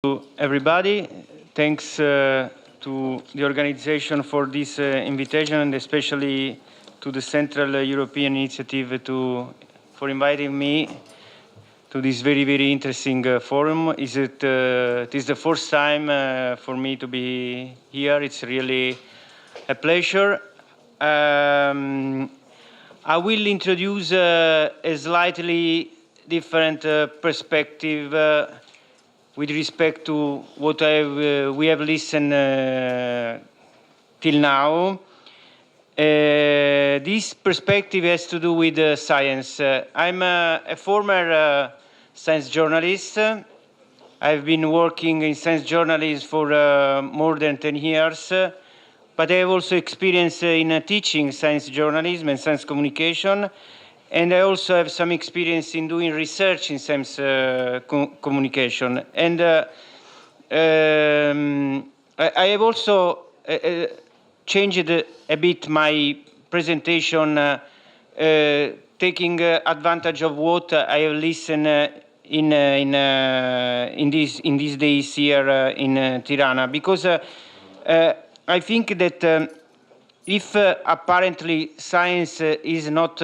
to everybody. Thanks to the organization for this invitation, and especially to the Central European Initiative for inviting me to this very interesting forum. It is the first time for me to be here. It's really a pleasure. I will introduce a slightly different perspective with respect to what we have listened till now. This perspective has to do with science. I'm a former science journalist. I've been working in science journalism for more than 10 years, but I have also experience in teaching science journalism and science communication. And I also have some experience in doing research in science communication. And I have also changed a bit my presentation, taking advantage of what I have listened in these days here in Tirana, because I think that if apparently science is not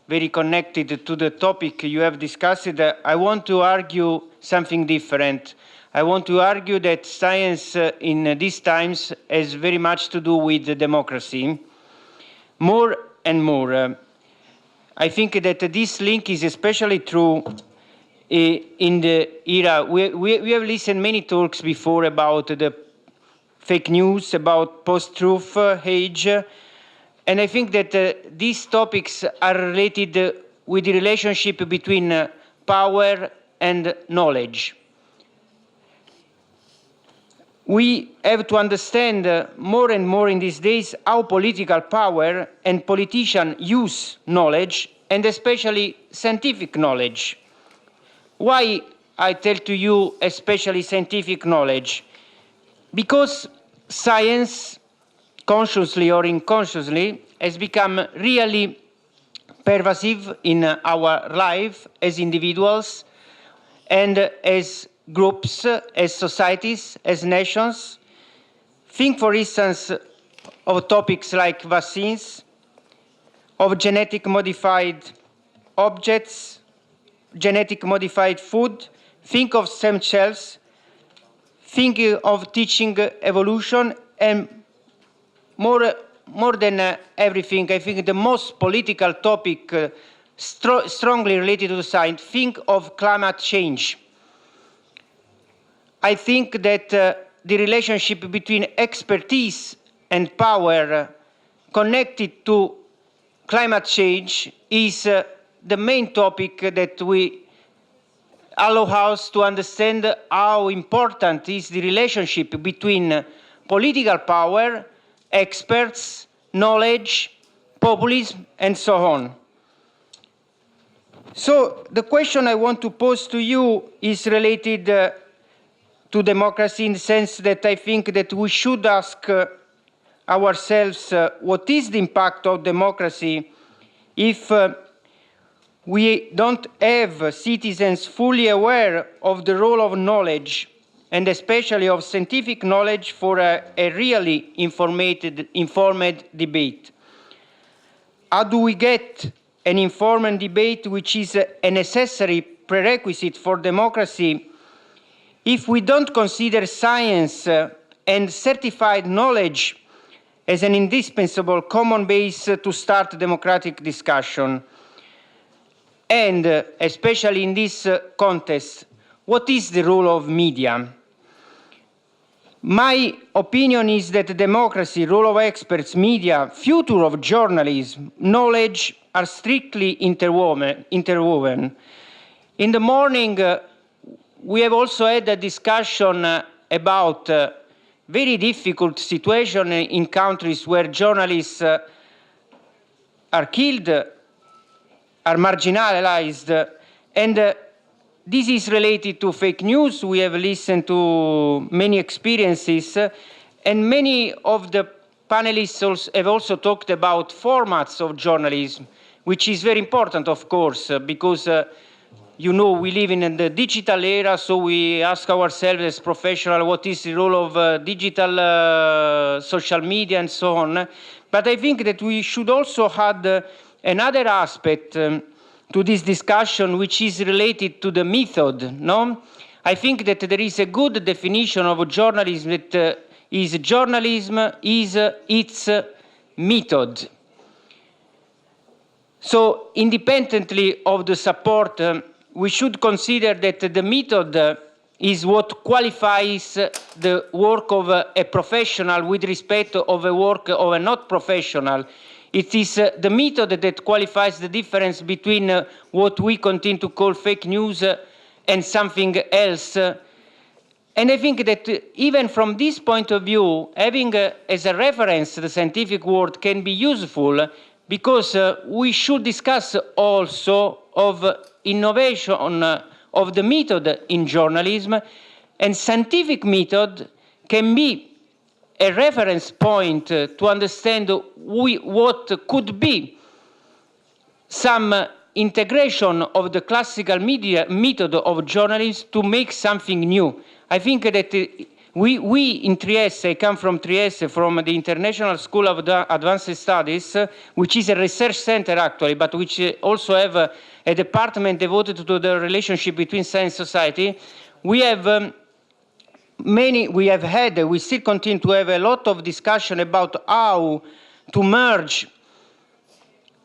very connected to the topic you have discussed, I want to argue something different. I want to argue that science in these times has very much to do with democracy, more and more. I think that this link is especially true in the era. We have listened many talks before about the fake news, about post-truth age, and I think that these topics are related with the relationship between power and knowledge. We have to understand more and more in these days how political power and politicians use knowledge, and especially scientific knowledge. Why I tell to you especially scientific knowledge? Because science, consciously or unconsciously, has become really pervasive in our life as individuals and as groups, as societies, as nations. Think, for instance, of topics like vaccines, of genetic modified objects, genetic modified food. Think of stem cells. Think of teaching evolution, and more than everything, I think the most political topic strongly related to science, think of climate change. I think that the relationship between expertise and power connected to climate change is the main topic that we allow us to understand how important is the relationship between political power, experts, knowledge, populism, and so on. So the question I want to pose to you is related to democracy, in the sense that I think that we should ask ourselves what is the impact of democracy if we don't have citizens fully aware of the role of knowledge, and especially of scientific knowledge, for a really informed debate. How do we get an informed debate, which is a necessary prerequisite for democracy, if we don't consider science and certified knowledge as an indispensable common base to start democratic discussion? And especially in this context, what is the role of media? My opinion is that democracy, role of experts, media, future of journalism, knowledge are strictly interwoven. In the morning, we have also had a discussion about very difficult situation in countries where journalists are killed, are marginalized, and this is related to fake news. We have listened to many experiences, and many of the panelists have also talked about formats of journalism, which is very important, of course, because you know, we live in the digital era, so we ask ourselves as professionals what is the role of digital social media and so on. But I think that we should also add another aspect to this discussion, which is related to the method. No, I think that there is a good definition of journalism that journalism is its method. So independently of the support, we should consider that the method is what qualifies the work of a professional with respect of a work of a not professional. It is the method that qualifies the difference between what we continue to call fake news and something else. And I think that even from this point of view, having as a reference the scientific world can be useful, because we should discuss also of innovation of the method in journalism, and scientific method can be a reference point to understand what could be some integration of the classical media method of journalism to make something new. I think that we in Trieste, I come from Trieste, from the International School of Advanced Studies, which is a research center actually, but which also have a department devoted to the relationship between science and society. We have we still continue to have a lot of discussion about how to merge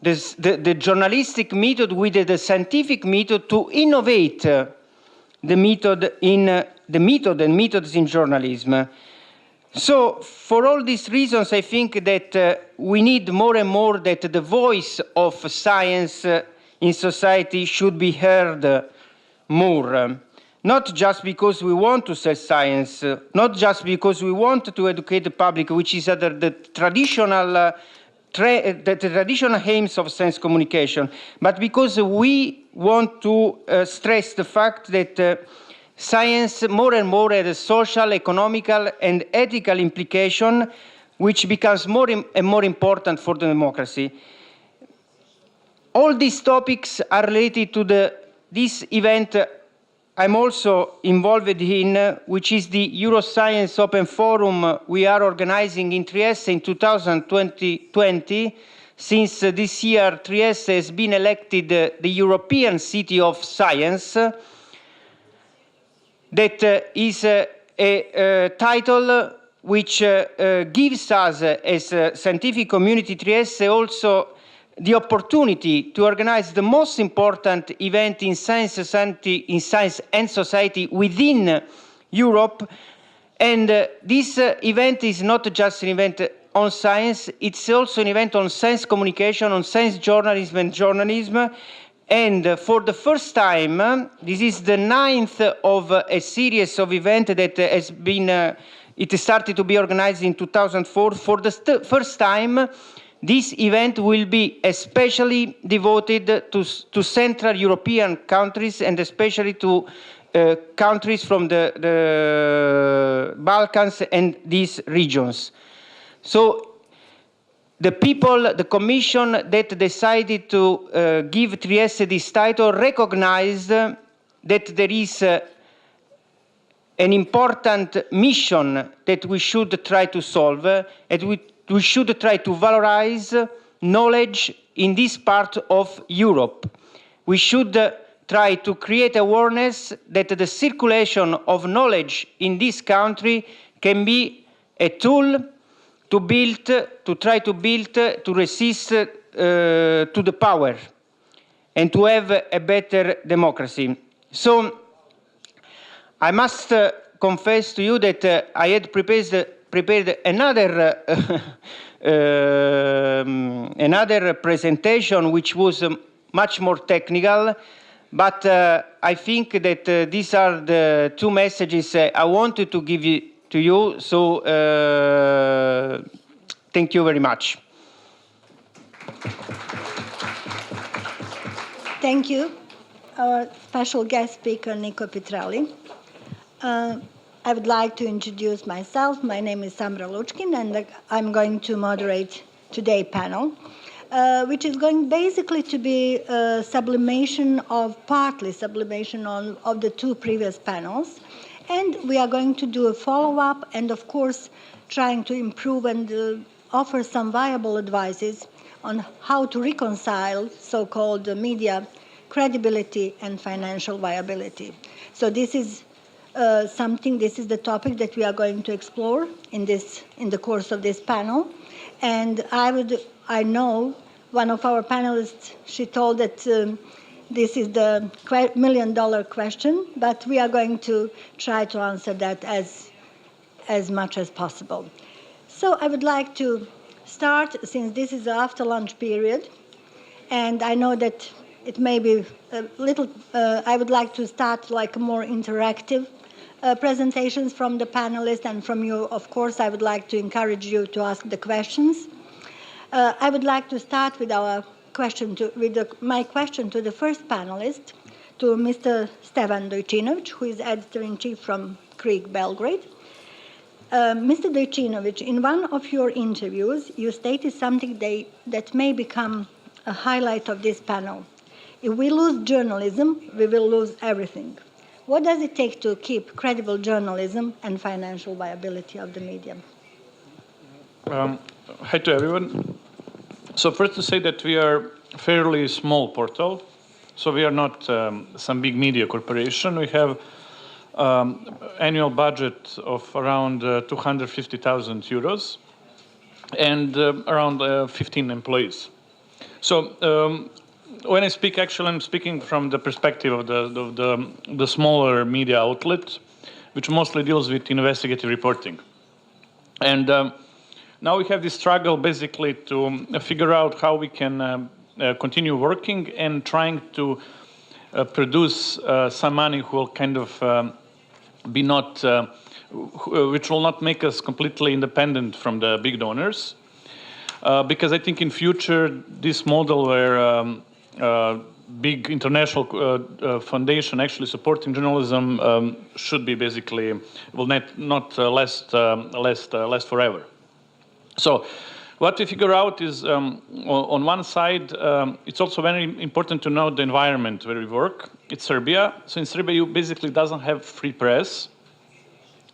the journalistic method with the scientific method to innovate the method and methods in journalism. So for all these reasons, I think that we need more and more that the voice of science in society should be heard more. Not just because we want to sell science, not just because we want to educate the public, which is the traditional aims of science communication, but because we want to stress the fact that science more and more has a social, economical, and ethical implication, which becomes more and more important for the democracy. All these topics are related to this event I'm also involved in, which is the Euroscience Open Forum we are organizing in Trieste in 2020. Since this year, Trieste has been elected the European City of Science. That is a title which gives us, as a scientific community Trieste, also the opportunity to organize the most important event in science and society within Europe. And this event is not just an event on science, it's also an event on science communication, on science journalism and journalism. And for the first time, this is the 9th of a series of events that has been, it started to be organized in 2004. For the first time, this event will be especially devoted to Central European countries, and especially to countries from the Balkans and these regions. So the people, the commission that decided to give Trieste this title recognized that there is an important mission that we should try to solve, and we should try to valorize knowledge in this part of Europe. We should try to create awareness that the circulation of knowledge in this country can be a tool to try to build, to resist to the power, and to have a better democracy. So I must confess to you that I had prepared another another presentation which was much more technical, but I think that these are the two messages I wanted to give to you. So thank you very much. Thank you, our special guest speaker, Nico Pitrelli. I would like to introduce myself. My name is Samra Luchkin, and I'm going to moderate today's panel. which is going basically to be a sublimation of, partly sublimation of the two previous panels. And we are going to do a follow-up and, of course, trying to improve and offer some viable advices on how to reconcile so-called media credibility and financial viability. So this is this is the topic that we are going to explore in the course of this panel. And I know one of our panelists, she told that this is the million-dollar question, but we are going to try to answer that as much as possible. So I would like to start, since this is the after-lunch period, and I know that it may be a little, I would like to start like more interactive presentations from the panelists and from you. Of course, I would like to encourage you to ask the questions. I would like to start with my question to the first panelist, to Mr. Stevan Dojcinovic, who is editor-in-chief from Krieg Belgrade. Mr. Dojcinovic, in one of your interviews, you stated something that may become a highlight of this panel. If we lose journalism, we will lose everything. What does it take to keep credible journalism and financial viability of the media? Hi to everyone. So first to say that we are a fairly small portal. So we are not some big media corporation. We have annual budget of around 250,000 euros and around 15 employees. So when I speak, actually, I'm speaking from the perspective of the smaller media outlet, which mostly deals with investigative reporting. And now we have this struggle basically to figure out how we can continue working and trying to produce some money who will kind of be not, which will not make us completely independent from the big donors. Because I think in future, this model where big international foundation actually supporting journalism should be basically, will not last forever. So what we figure out is, on one side, it's also very important to know the environment where we work. It's Serbia. So in Serbia, you basically doesn't have free press.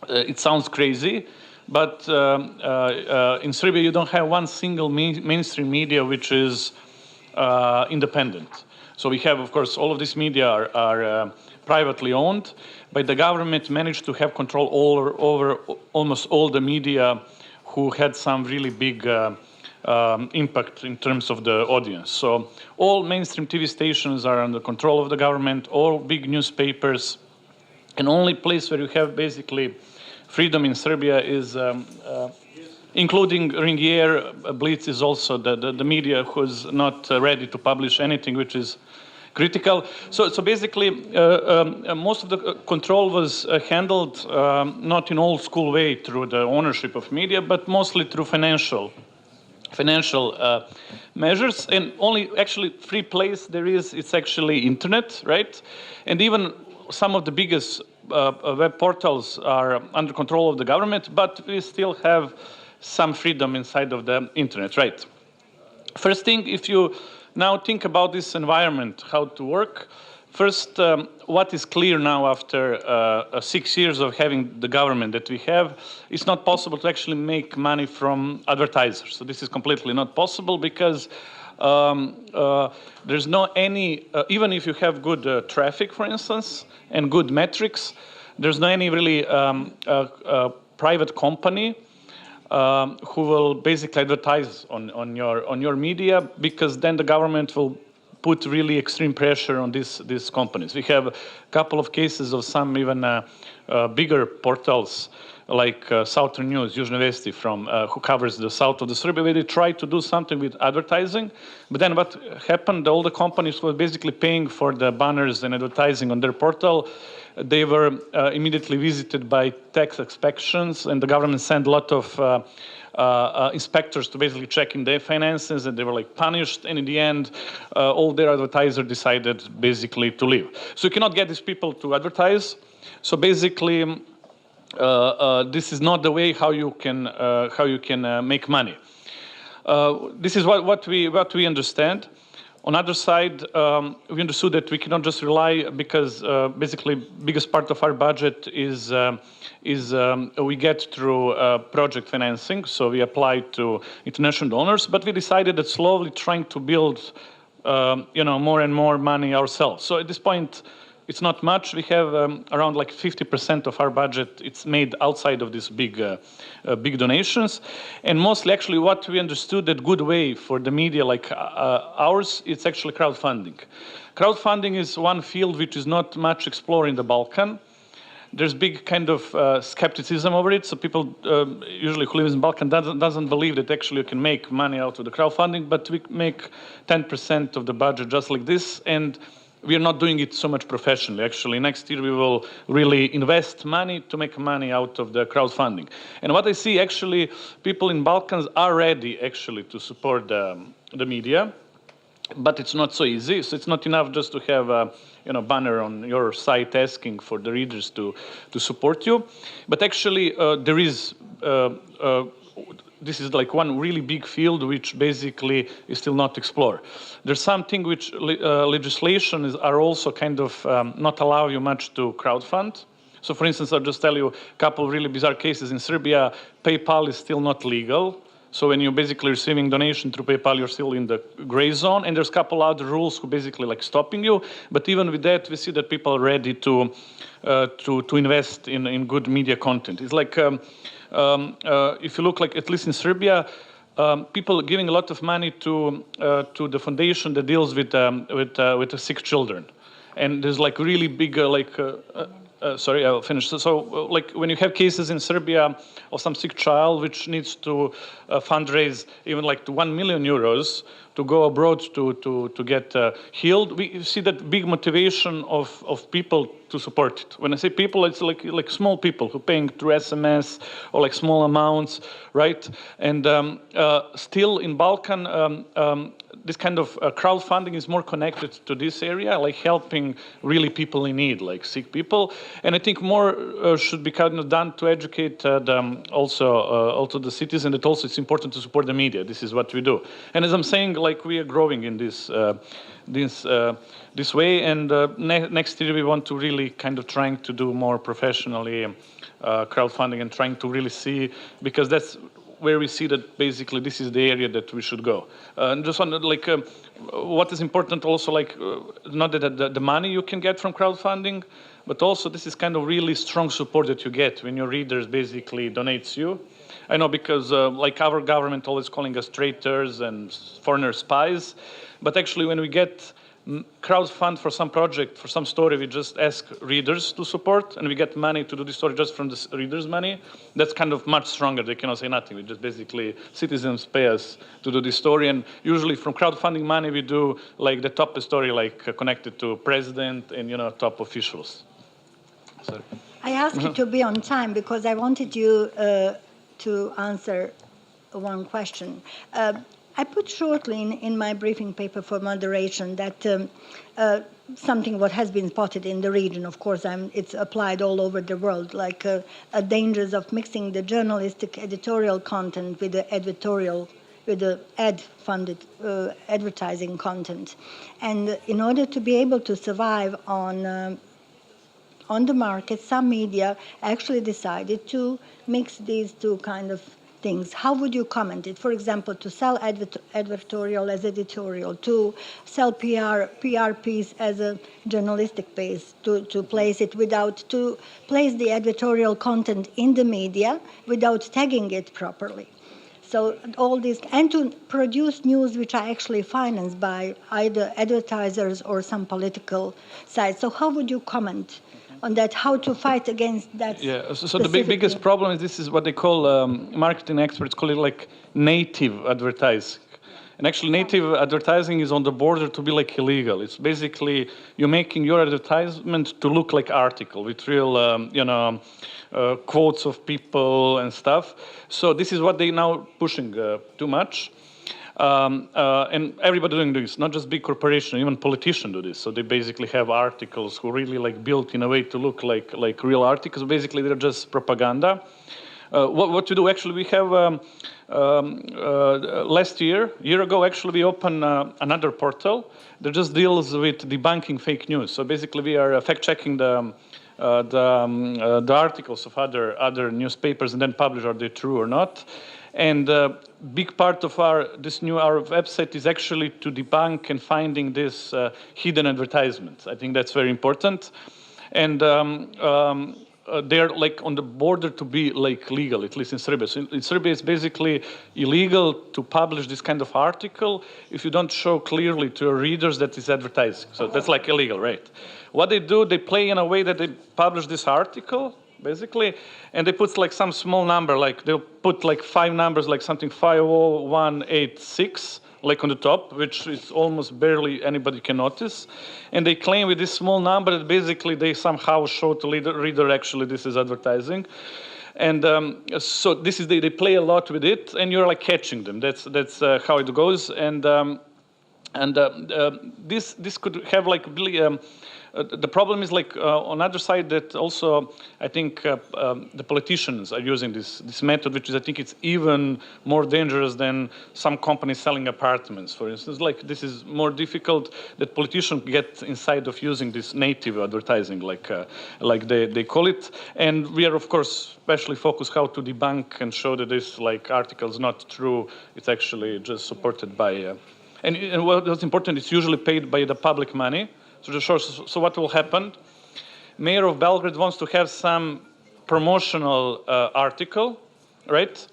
It sounds crazy, but in Serbia, you don't have one single mainstream media which is independent. So we have, of course, all of these media are privately owned, but the government managed to have control over almost all the media who had some really big impact in terms of the audience. So all mainstream TV stations are under control of the government, all big newspapers, and only place where you have basically freedom in Serbia is, including Ringier, Blitz is also the media who's not ready to publish anything which is critical. So basically, most of the control was handled not in old school way through the ownership of media, but mostly through financial measures. And only actually free place there is, it's actually internet, right? And even some of the biggest web portals are under control of the government, but we still have some freedom inside of the internet, right? First thing, if you now think about this environment, how to work, first, what is clear now after 6 years of having the government that we have, it's not possible to actually make money from advertisers. So this is completely not possible because there's no any, even if you have good traffic, for instance, and good metrics, there's no any really private company who will basically advertise on your media, because then the government will put really extreme pressure on these companies. We have a couple of cases of some even bigger portals like Southern News, Južne Vesti, from who covers the south of the Serbia, where they try to do something with advertising. But then what happened, all the companies were basically paying for the banners and advertising on their portal. They were immediately visited by tax inspections, and the government sent a lot of inspectors to basically check in their finances, and they were like punished. And in the end, all their advertisers decided basically to leave. So you cannot get these people to advertise. So basically, this is not the way how you can make money. This is what we understand. On other side, we understood that we cannot just rely, because basically biggest part of our budget is we get through project financing. So we apply to international donors, but we decided that slowly trying to build more and more money ourselves. So at this point, it's not much. We have around like 50% of our budget. It's made outside of these big donations, and mostly actually what we understood that good way for the media like ours, it's actually crowdfunding. Crowdfunding is one field which is not much explored in the Balkan. There's big kind of skepticism over it. So people usually who live in Balkan doesn't believe that actually you can make money out of the crowdfunding, but we make 10% of the budget just like this, and we are not doing it so much professionally. Actually, next year we will really invest money to make money out of the crowdfunding. And what I see, actually, people in Balkans are ready actually to support the media, but it's not so easy. So it's not enough just to have a banner on your site asking for the readers to support you. But actually, there is this is like one really big field which basically is still not explored. There's something which legislation are also kind of not allow you much to crowdfund. So for instance, I'll just tell you a couple of really bizarre cases. In Serbia, PayPal is still not legal. So when you're basically receiving donation through PayPal, you're still in the gray zone. And there's a couple other rules who basically like stopping you. But even with that, we see that people are ready to invest in good media content. It's like, if you look like, at least in Serbia, people are giving a lot of money to the foundation that deals with the sick children. And there's like really big, sorry, I'll finish. So like when you have cases in Serbia of some sick child which needs to fundraise even like to 1 million euros to go abroad to get healed, we see that big motivation of people to support it. When I say people, it's like small people who are paying through SMS or like small amounts, right? And still in Balkan, this kind of crowdfunding is more connected to this area, like helping really people in need, like sick people. And I think more should be kind of done to educate also the citizens, that also it's important to support the media. This is what we do. And as I'm saying, like we are growing in this way. And next year we want to really kind of trying to do more professionally crowdfunding and trying to really see, because that's where we see that basically this is the area that we should go. And just on like what is important also, like not that the money you can get from crowdfunding, but also this is kind of really strong support that you get when your readers basically donates you. I know, because like our government always calling us traitors and foreigner spies, but actually when we get crowdfund for some project, for some story, we just ask readers to support, and we get money to do the story just from the readers' money. That's kind of much stronger. They cannot say nothing. We just basically, citizens pay us to do this story, and usually from crowdfunding money, we do like the top story, like connected to president and top officials. Sorry. I asked you to be on time because I wanted you to answer one question. I put shortly in my briefing paper for moderation that something what has been spotted in the region, of course, it's applied all over the world, like dangers of mixing the journalistic editorial content with the ad-funded advertising content. And in order to be able to survive on the market, some media actually decided to mix these two kind of things. How would you comment it? For example, to sell advertorial as editorial, to sell PR piece as a journalistic piece, to place it to place the editorial content in the media without tagging it properly. So all this, and to produce news which are actually financed by either advertisers or some political sites. So how would you comment on that, how to fight against that? Yeah, so the biggest problem is this is what they call, marketing experts call it like native advertising. And actually native advertising is on the border to be like illegal. It's basically you're making your advertisement to look like article with real, quotes of people and stuff. So this is what they now pushing too much. And everybody doing this, not just big corporations, even politicians do this. So they basically have articles who really like built in a way to look like real articles. Basically, they're just propaganda. What to do? Actually, we have Last year ago, actually, we opened another portal that just deals with debunking fake news. So basically, we are fact-checking the articles of other newspapers and then publish are they true or not. And a big part of our website is actually to debunk and finding this hidden advertisements. I think that's very important. And they're like on the border to be like legal, at least in Serbia. So in Serbia, it's basically illegal to publish this kind of article if you don't show clearly to your readers that it's advertising. So that's like illegal, right? What they do, they play in a way that they publish this article, basically, and they put like some small number, like they'll put like 5 numbers, like something 50186, like on the top, which is almost barely anybody can notice. And they claim with this small number that basically they somehow show to the reader actually this is advertising. And so this is they play a lot with it, and you're like catching them. That's how it goes. And this could have like really. The problem is like on the other side that also I think the politicians are using this method, which is I think it's even more dangerous than some companies selling apartments, for instance. Like this is more difficult that politicians get inside of using this native advertising, like they call it. And we are of course especially focused how to debunk and show that this like article is not true. It's actually just supported by and what's important, it's usually paid by the public money. So what will happen? Mayor of Belgrade wants to have some promotional article, right?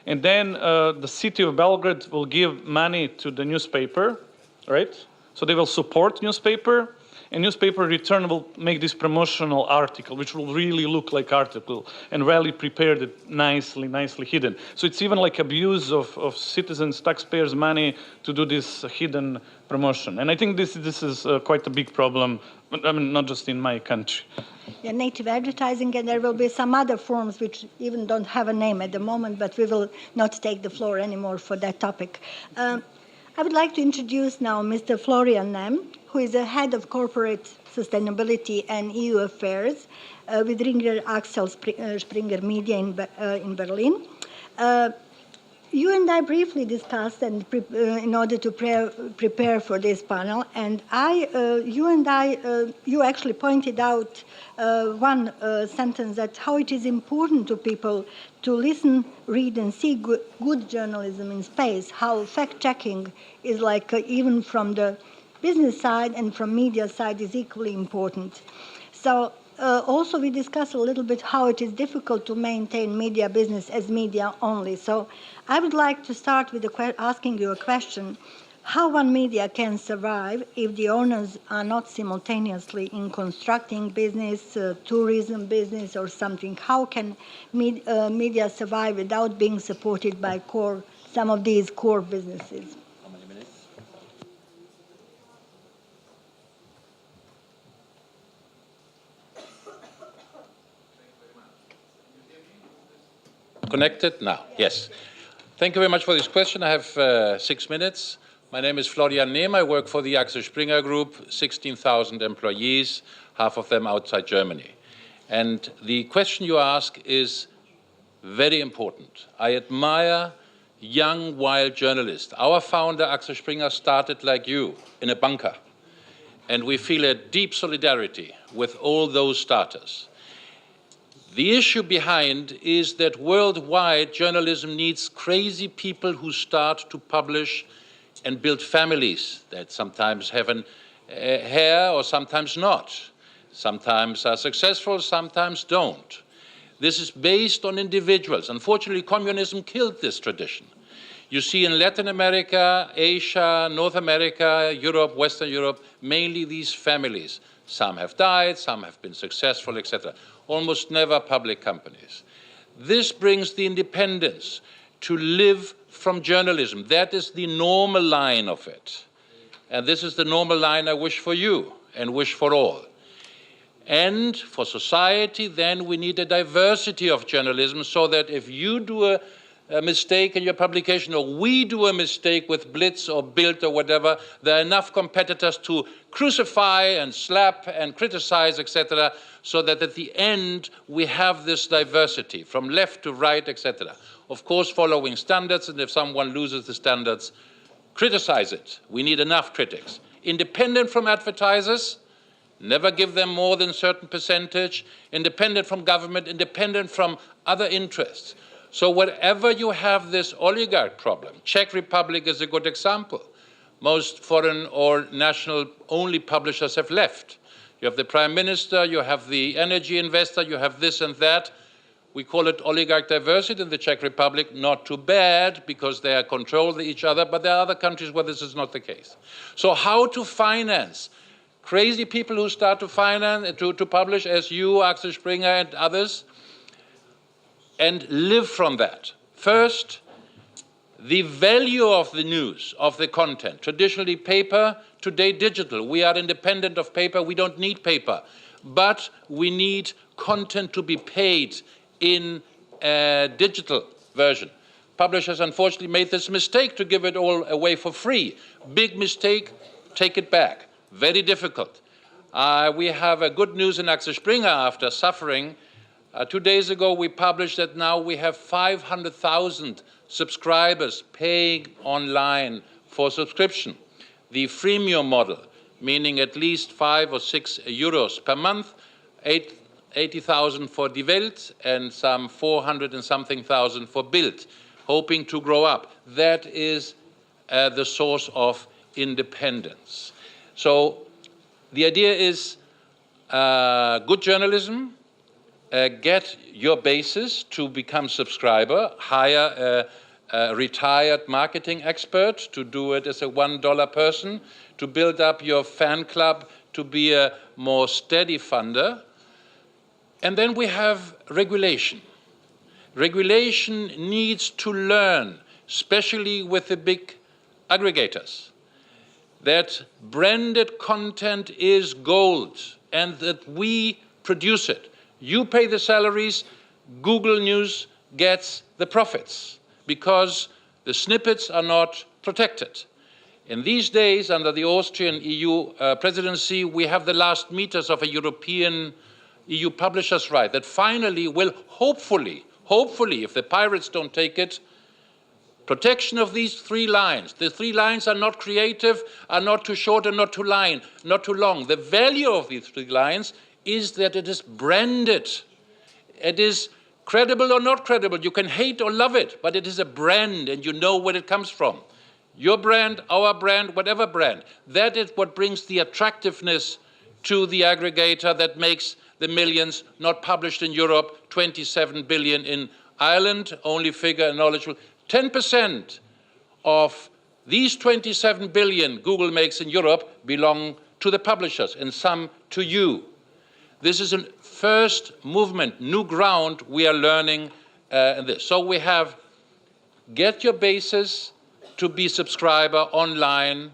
And then the city of Belgrade will give money to the newspaper, right? So they will support newspaper, and newspaper in return will make this promotional article, which will really look like article and really prepared it nicely hidden. So it's even like abuse of citizens, taxpayers' money to do this hidden promotion. And I think this is quite a big problem, I mean, not just in my country. Yeah, native advertising, and there will be some other forms which even don't have a name at the moment, but we will not take the floor anymore for that topic. I would like to introduce now Mr. Florian Nem, who is the head of corporate sustainability and EU affairs with Ringer Axel Springer Media in Berlin. You and I briefly discussed and in order to prepare for this panel, and you actually pointed out one sentence that how it is important to people to listen, read, and see good journalism in space, how fact-checking is like even from the business side and from media side is equally important. So also we discussed a little bit how it is difficult to maintain media business as media only. So I would like to start with asking you a question. How one media can survive if the owners are not simultaneously in constructing business, tourism business or something? How can media survive without being supported by some of these core businesses? How many minutes? Connected now? Yes. Thank you very much for this question. I have 6 minutes. My name is Florian Nem. I work for the Axel Springer Group, 16,000 employees, half of them outside Germany. And the question you ask is very important. I admire young, wild journalists. Our founder, Axel Springer, started like you, in a bunker. And we feel a deep solidarity with all those starters. The issue behind is that worldwide journalism needs crazy people who start to publish and build families that sometimes have an hair or sometimes not. Sometimes are successful, sometimes don't. This is based on individuals. Unfortunately, communism killed this tradition. You see in Latin America, Asia, North America, Europe, Western Europe, mainly these families. Some have died, some have been successful, etc. Almost never public companies. This brings the independence to live from journalism. That is the normal line of it. And this is the normal line I wish for you and wish for all. And for society, then we need a diversity of journalism so that if you do a mistake in your publication, or we do a mistake with Blitz or Bild or whatever, there are enough competitors to crucify and slap and criticize, etc., so that at the end we have this diversity from left to right, etc. Of course, following standards, and if someone loses the standards, criticize it. We need enough critics. Independent from advertisers, never give them more than a certain percentage, independent from government, independent from other interests. So wherever you have this oligarch problem, Czech Republic is a good example. Most foreign or national-only publishers have left. You have the prime minister, you have the energy investor, you have this and that. We call it oligarch diversity in the Czech Republic. Not too bad, because they control each other, but there are other countries where this is not the case. So how to finance crazy people who start to finance, to publish, as you, Axel Springer, and others, and live from that? First, the value of the news, of the content. Traditionally paper, today digital. We are independent of paper. We don't need paper. But we need content to be paid in a digital version. Publishers unfortunately made this mistake to give it all away for free. Big mistake, take it back. Very difficult. We have a good news in Axel Springer after suffering. 2 days ago we published that now we have 500,000 subscribers paying online for subscription. The freemium model, meaning at least 5 or 6 euros per month, 80,000 for Die Welt and some 400 and something thousand for Bild, hoping to grow up. That is the source of independence. So the idea is good journalism, get your basis to become subscriber, hire a retired marketing expert to do it as a $1 person, to build up your fan club, to be a more steady funder. And then we have regulation. Regulation needs to learn, especially with the big aggregators, that branded content is gold and that we produce it. You pay the salaries, Google News gets the profits because the snippets are not protected. In these days, under the Austrian EU presidency, we have the last meters of a European EU publishers' right that finally will hopefully, if the pirates don't take it, protection of these 3 lines. The 3 lines are not creative, are not too short and not too long. The value of these 3 lines is that it is branded. It is credible or not credible. You can hate or love it, but it is a brand and you know where it comes from. Your brand, our brand, whatever brand. That is what brings the attractiveness to the aggregator that makes the millions not published in Europe, 27 billion in Ireland, only figure knowledgeable. 10% of these 27 billion Google makes in Europe belong to the publishers and some to you. This is a first movement, new ground we are learning in this. So we have get your basis to be subscriber online.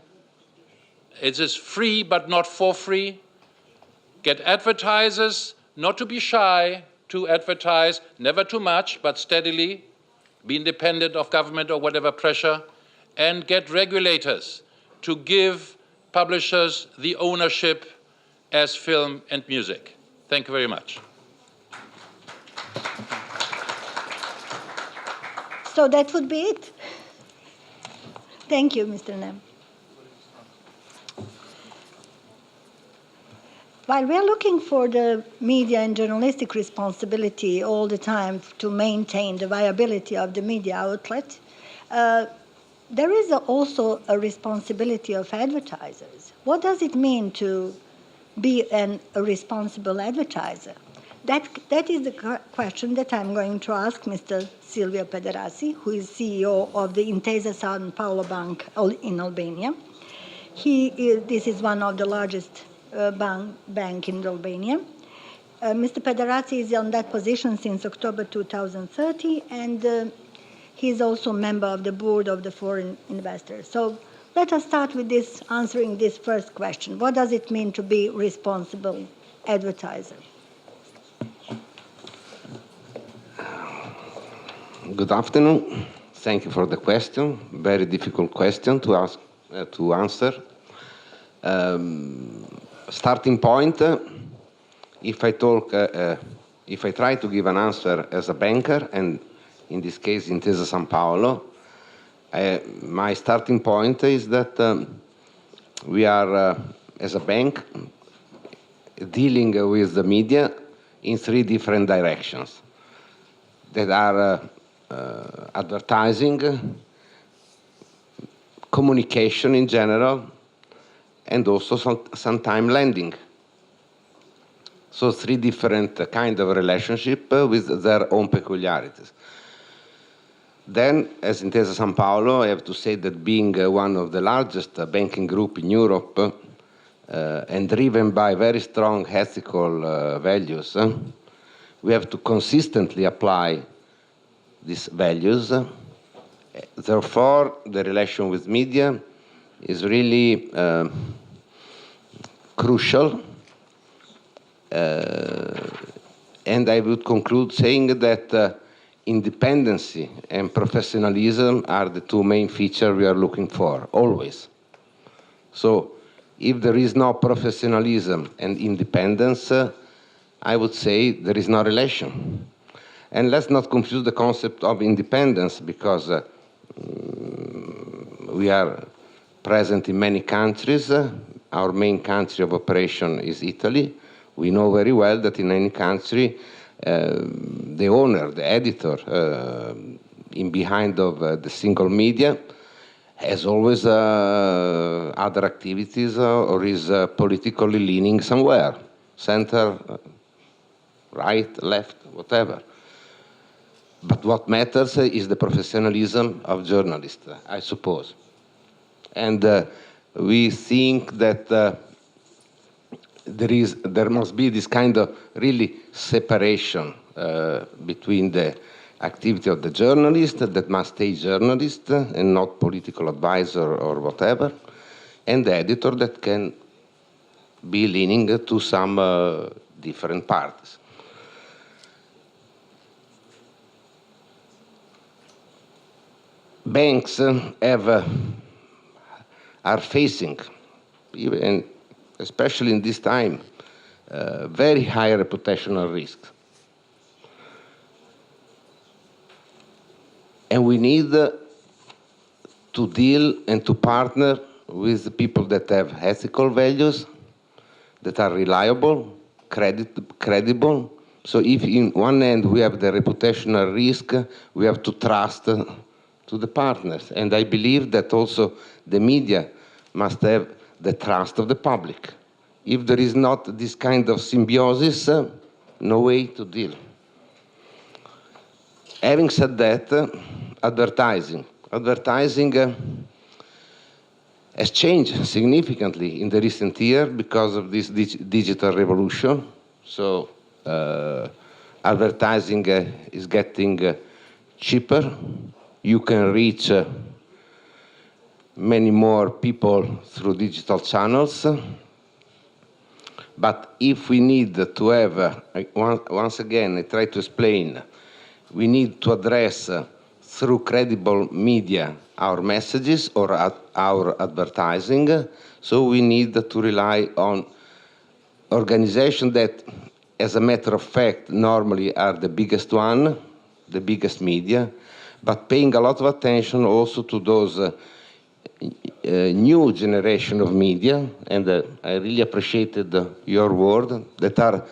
It is free but not for free. Get advertisers, not to be shy to advertise, never too much, but steadily. Be independent of government or whatever pressure. And get regulators to give publishers the ownership as film and music. Thank you very much. So that would be it. Thank you, Mr. Nem. While we are looking for the media and journalistic responsibility all the time to maintain the viability of the media outlet, there is also a responsibility of advertisers. What does it mean to be a responsible advertiser? That is the question that I'm going to ask Mr. Silvio Pederasi, who is CEO of the Intesa San Paolo Bank in Albania. This is one of the largest bank in Albania. Mr. Pederasi is on that position since October 2030, and he is also a member of the board of the foreign investors. So let us start with this, answering this first question. What does it mean to be responsible advertiser? Good afternoon. Thank you for the question. Very difficult question to ask, to answer. Starting point, if I try to give an answer as a banker, and in this case Intesa Sanpaolo, my starting point is that we are, as a bank, dealing with the media in three different directions. That are advertising, communication in general, and also sometimes lending. So three different kind of relationship with their own peculiarities. Then, as Intesa Sanpaolo, I have to say that being one of the largest banking group in Europe and driven by very strong ethical values, we have to consistently apply these values. Therefore, the relation with media is really crucial. And I would conclude saying that independency and professionalism are the two main features we are looking for, always. So if there is no professionalism and independence, I would say there is no relation. And let's not confuse the concept of independence, because we are present in many countries. Our main country of operation is Italy. We know very well that in any country, the owner, the editor, in behind of the single media has always other activities or is politically leaning somewhere, center, right, left, whatever. But what matters is the professionalism of journalists, I suppose. And we think that there must be this kind of really separation between the activity of the journalist that must stay journalist and not political advisor or whatever, and the editor that can be leaning to some different parties. Banks are facing, even especially in this time, very high reputational risks. And we need to deal and to partner with the people that have ethical values, that are reliable, credible. So if in one end we have the reputational risk, we have to trust to the partners. And I believe that also the media must have the trust of the public. If there is not this kind of symbiosis, no way to deal. Having said that, advertising has changed significantly in the recent year because of this digital revolution. So advertising is getting cheaper. You can reach many more people through digital channels. But if we need to have, once again, I try to explain, we need to address through credible media our messages or our advertising. So we need to rely on organizations that, as a matter of fact, normally are the biggest one, the biggest media, but paying a lot of attention also to those new generation of media, and I really appreciated your word, that are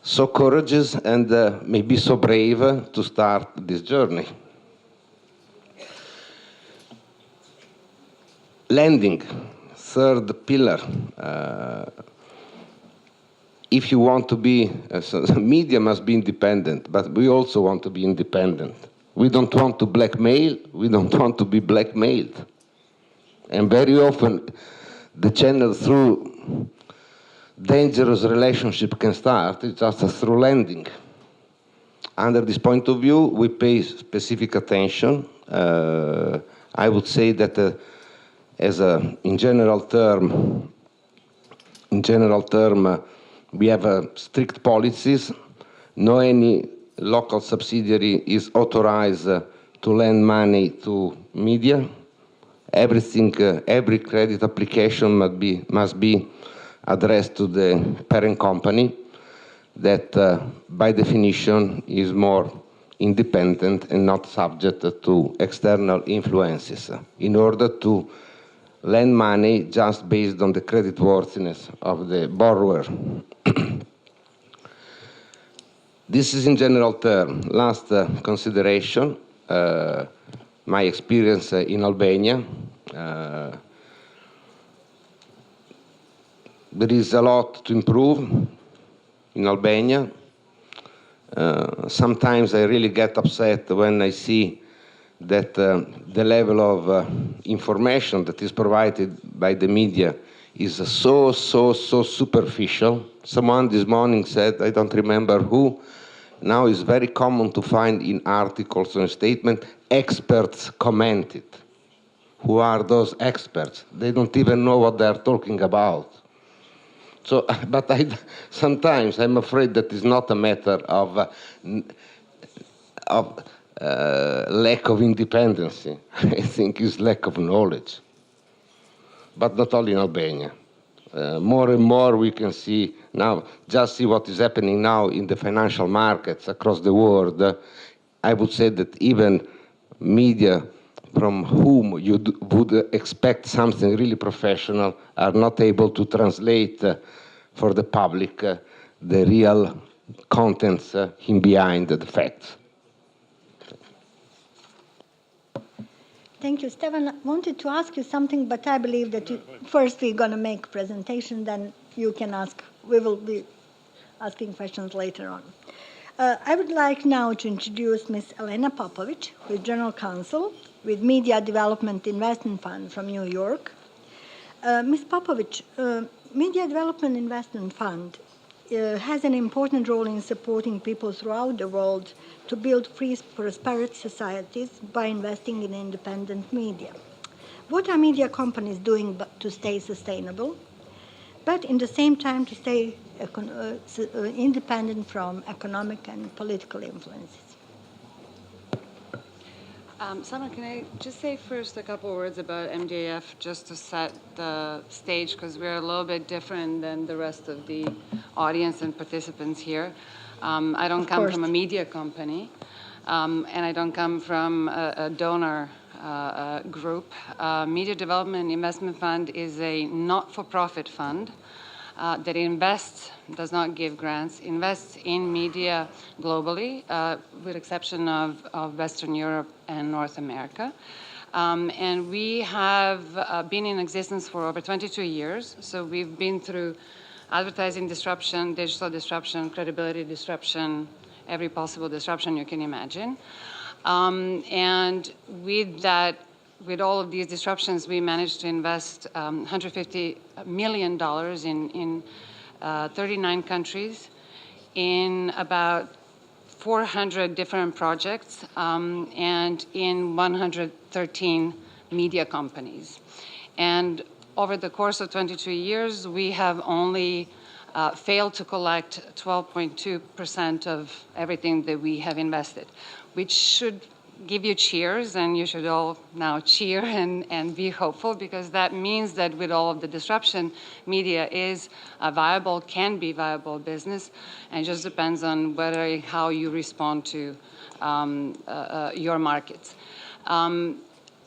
so courageous and maybe so brave to start this journey. Lending, third pillar. If you want to be, media must be independent, but we also want to be independent. We don't want to blackmail, we don't want to be blackmailed. And very often, the channel through dangerous relationship can start just through lending. Under this point of view, we pay specific attention. I would say that in general term, we have strict policies, no any local subsidiary is authorized to lend money to media. Everything, every credit application must be addressed to the parent company that, by definition, is more independent and not subject to external influences in order to lend money just based on the creditworthiness of the borrower. This is in general terms. Last consideration, my experience in Albania. There is a lot to improve in Albania. Sometimes I really get upset when I see that the level of information that is provided by the media is so superficial. Someone this morning said, I don't remember who, now it's very common to find in articles and statements, experts commented. Who are those experts? They don't even know what they're talking about. So, but sometimes I'm afraid that it's not a matter of lack of independence. I think it's lack of knowledge. But not only in Albania. More and more we can see now, just see what is happening now in the financial markets across the world. I would say that even media from whom you would expect something really professional are not able to translate for the public the real contents in behind the facts. Thank you. Stefan, I wanted to ask you something, but I believe that first we're going to make a presentation, then you can ask. We will be asking questions later on. I would like now to introduce Ms. Elena Popovic, who is General Counsel with Media Development Investment Fund from New York. Ms. Popovic, Media Development Investment Fund has an important role in supporting people throughout the world to build free, prosperous societies by investing in independent media. What are media companies doing to stay sustainable, but in the same time to stay independent from economic and political influences? Sana, can I just say first a couple words about MDAF just to set the stage, because we're a little bit different than the rest of the audience and participants here. I don't come from a media company, and I don't come from a donor group. Media Development Investment Fund is a not-for-profit fund that invests, does not give grants, invests in media globally, with exception of Western Europe and North America. And we have been in existence for over 22 years. So we've been through advertising disruption, digital disruption, credibility disruption, every possible disruption you can imagine. And with that, with all of these disruptions, we managed to invest $150 million in 39 countries in about 400 different projects and in 113 media companies. And over the course of 22 years, we have only failed to collect 12.2% of everything that we have invested, which should give you cheers, and you should all now cheer and be hopeful, because that means that with all of the disruption, media is a viable, can be viable business, and it just depends on whether, how you respond to your markets.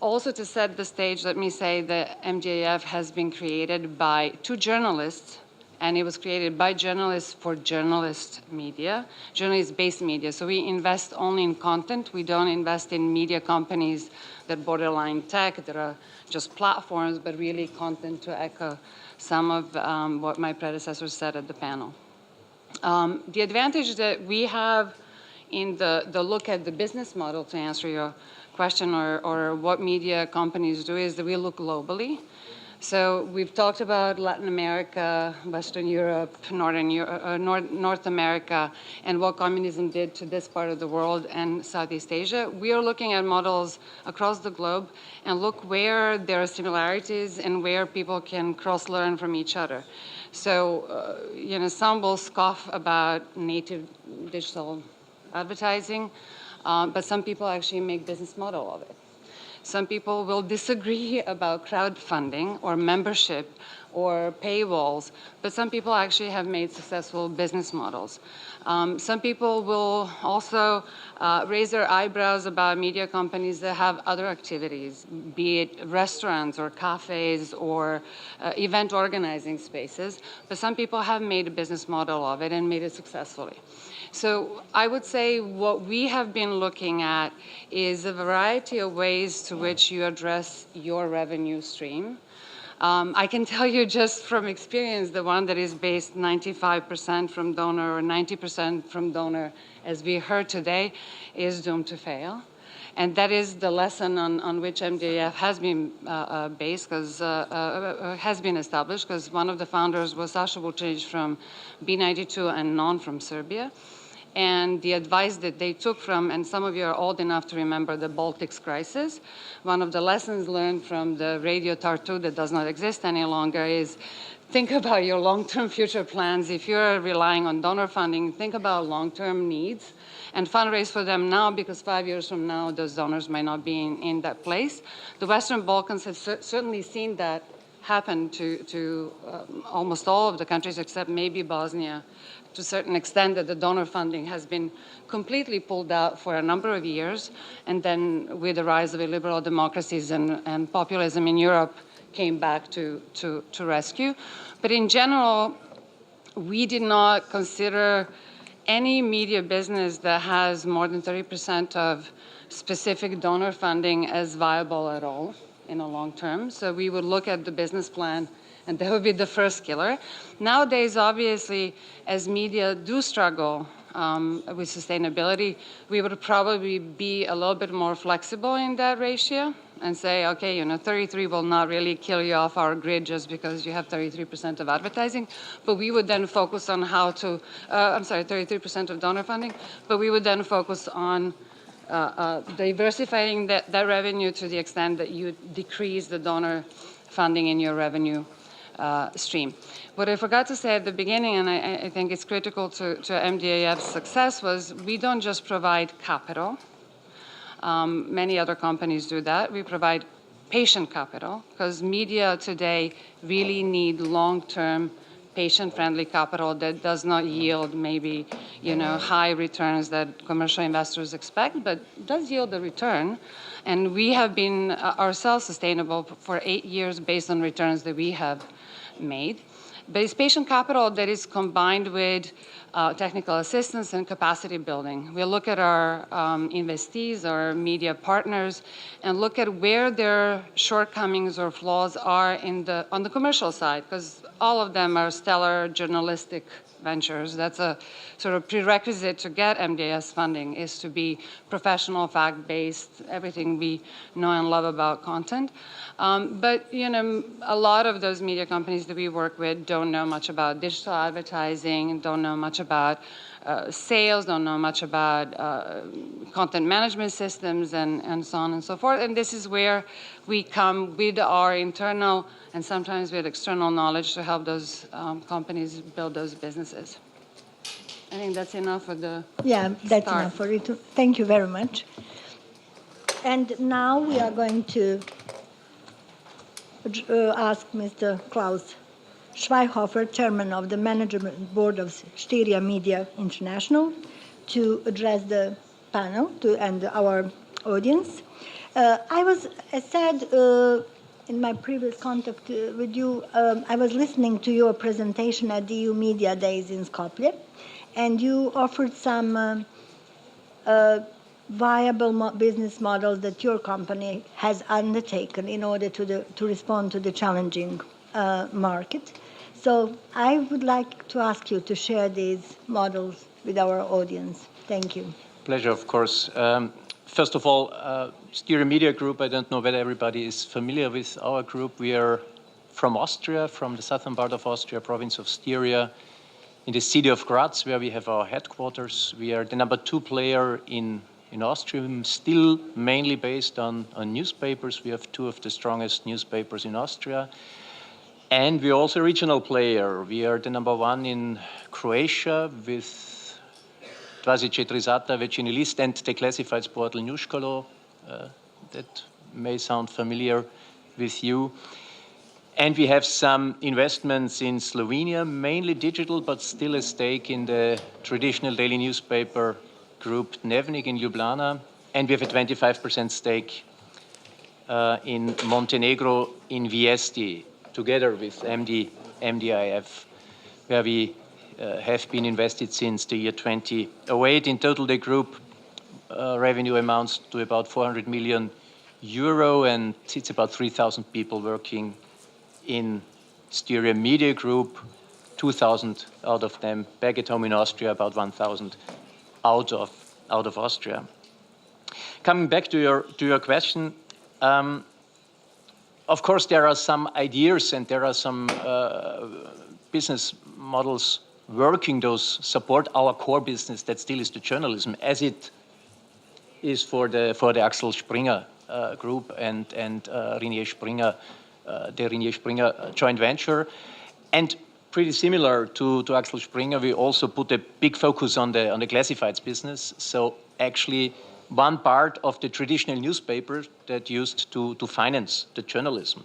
Also, to set the stage, let me say that MDAF has been created by two journalists, and it was created by journalists for journalist media, journalist-based media. So we invest only in content. We don't invest in media companies that borderline tech, that are just platforms, but really content, to echo some of what my predecessors said at the panel. The advantage that we have in the look at the business model, to answer your question, or what media companies do, is that we look globally. So we've talked about Latin America, Western Europe, North America, and what communism did to this part of the world and Southeast Asia. We are looking at models across the globe and look where there are similarities and where people can cross-learn from each other. So, some will scoff about native digital advertising, but some people actually make business model of it. Some people will disagree about crowdfunding or membership or paywalls, but some people actually have made successful business models. Some people will also raise their eyebrows about media companies that have other activities, be it restaurants or cafes or event organizing spaces, but some people have made a business model of it and made it successfully. So I would say what we have been looking at is a variety of ways to which you address your revenue stream. I can tell you just from experience, the one that is based 95% from donor or 90% from donor, as we heard today, is doomed to fail. And that is the lesson on which MDF has been based, because has been established, because one of the founders was Saša Vučinić from B92 and Non from Serbia. And the advice that they took from, and some of you are old enough to remember the Baltics crisis, one of the lessons learned from the Radio Tartu that does not exist any longer is think about your long-term future plans. If you're relying on donor funding, think about long-term needs and fundraise for them now, because 5 years from now, those donors might not be in that place. The Western Balkans have certainly seen that happen to almost all of the countries, except maybe Bosnia, to a certain extent, that the donor funding has been completely pulled out for a number of years, and then with the rise of illiberal democracies and populism in Europe came back to rescue. But in general, we did not consider any media business that has more than 30% of specific donor funding as viable at all in the long term. So we would look at the business plan, and that would be the first killer. Nowadays, obviously, as media do struggle with sustainability, we would probably be a little bit more flexible in that ratio and say, okay, 33 will not really kill you off our grid just because you have 33% of advertising, but we would then focus on how to, 33% of donor funding, but we would then focus on diversifying that revenue to the extent that you decrease the donor funding in your revenue stream. What I forgot to say at the beginning, and I think it's critical to MDAF's success, was we don't just provide capital. Many other companies do that. We provide patient capital, because media today really need long-term patient-friendly capital that does not yield maybe high returns that commercial investors expect, but does yield a return. And we have been ourselves sustainable for 8 years based on returns that we have made. But it's patient capital that is combined with technical assistance and capacity building. We look at our investees, our media partners, and look at where their shortcomings or flaws are on the commercial side, because all of them are stellar journalistic ventures. That's a sort of prerequisite to get MDS funding, is to be professional, fact-based, everything we know and love about content. But a lot of those media companies that we work with don't know much about digital advertising, don't know much about sales, don't know much about content management systems, and so on and so forth. And this is where we come with our internal and sometimes with external knowledge to help those companies build those businesses. I think that's enough for the that's enough for it. Thank you very much. And now we are going to ask Mr. Klaus Schweighöfer, chairman of the management board of Styria Media International, to address the panel and our audience. I said in my previous contact with you, I was listening to your presentation at the EU Media Days in Skopje, and you offered some viable business models that your company has undertaken in order to respond to the challenging market. So I would like to ask you to share these models with our audience. Thank you. Pleasure, of course. First of all, Styria Media Group, I don't know whether everybody is familiar with our group. We are from Austria, from the southern part of Austria, province of Styria, in the city of Graz, where we have our headquarters. We are the #2 player in Austria, still mainly based on newspapers. We have 2 of the strongest newspapers in Austria. And we're also a regional player. We are the #1 in Croatia with 24 Vecini List, and the classifieds portal Newskolo. That may sound familiar with you. And we have some investments in Slovenia, mainly digital, but still a stake in the traditional daily newspaper group Dnevnik in Ljubljana. And we have a 25% stake in Montenegro in Viesti, together with MDIF, where we have been invested since the year 2008. In total, the group revenue amounts to about 400 million euro, and it's about 3,000 people working in Styria Media Group, 2,000 out of them back at home in Austria, about 1,000 out of Austria. Coming back to your question, of course there are some ideas and there are some business models working those support our core business that still is the journalism, as it is for the Axel Springer group and Ringier Springer, the Ringier Springer joint venture. And pretty similar to Axel Springer, we also put a big focus on the classifieds business. So actually one part of the traditional newspapers that used to finance the journalism.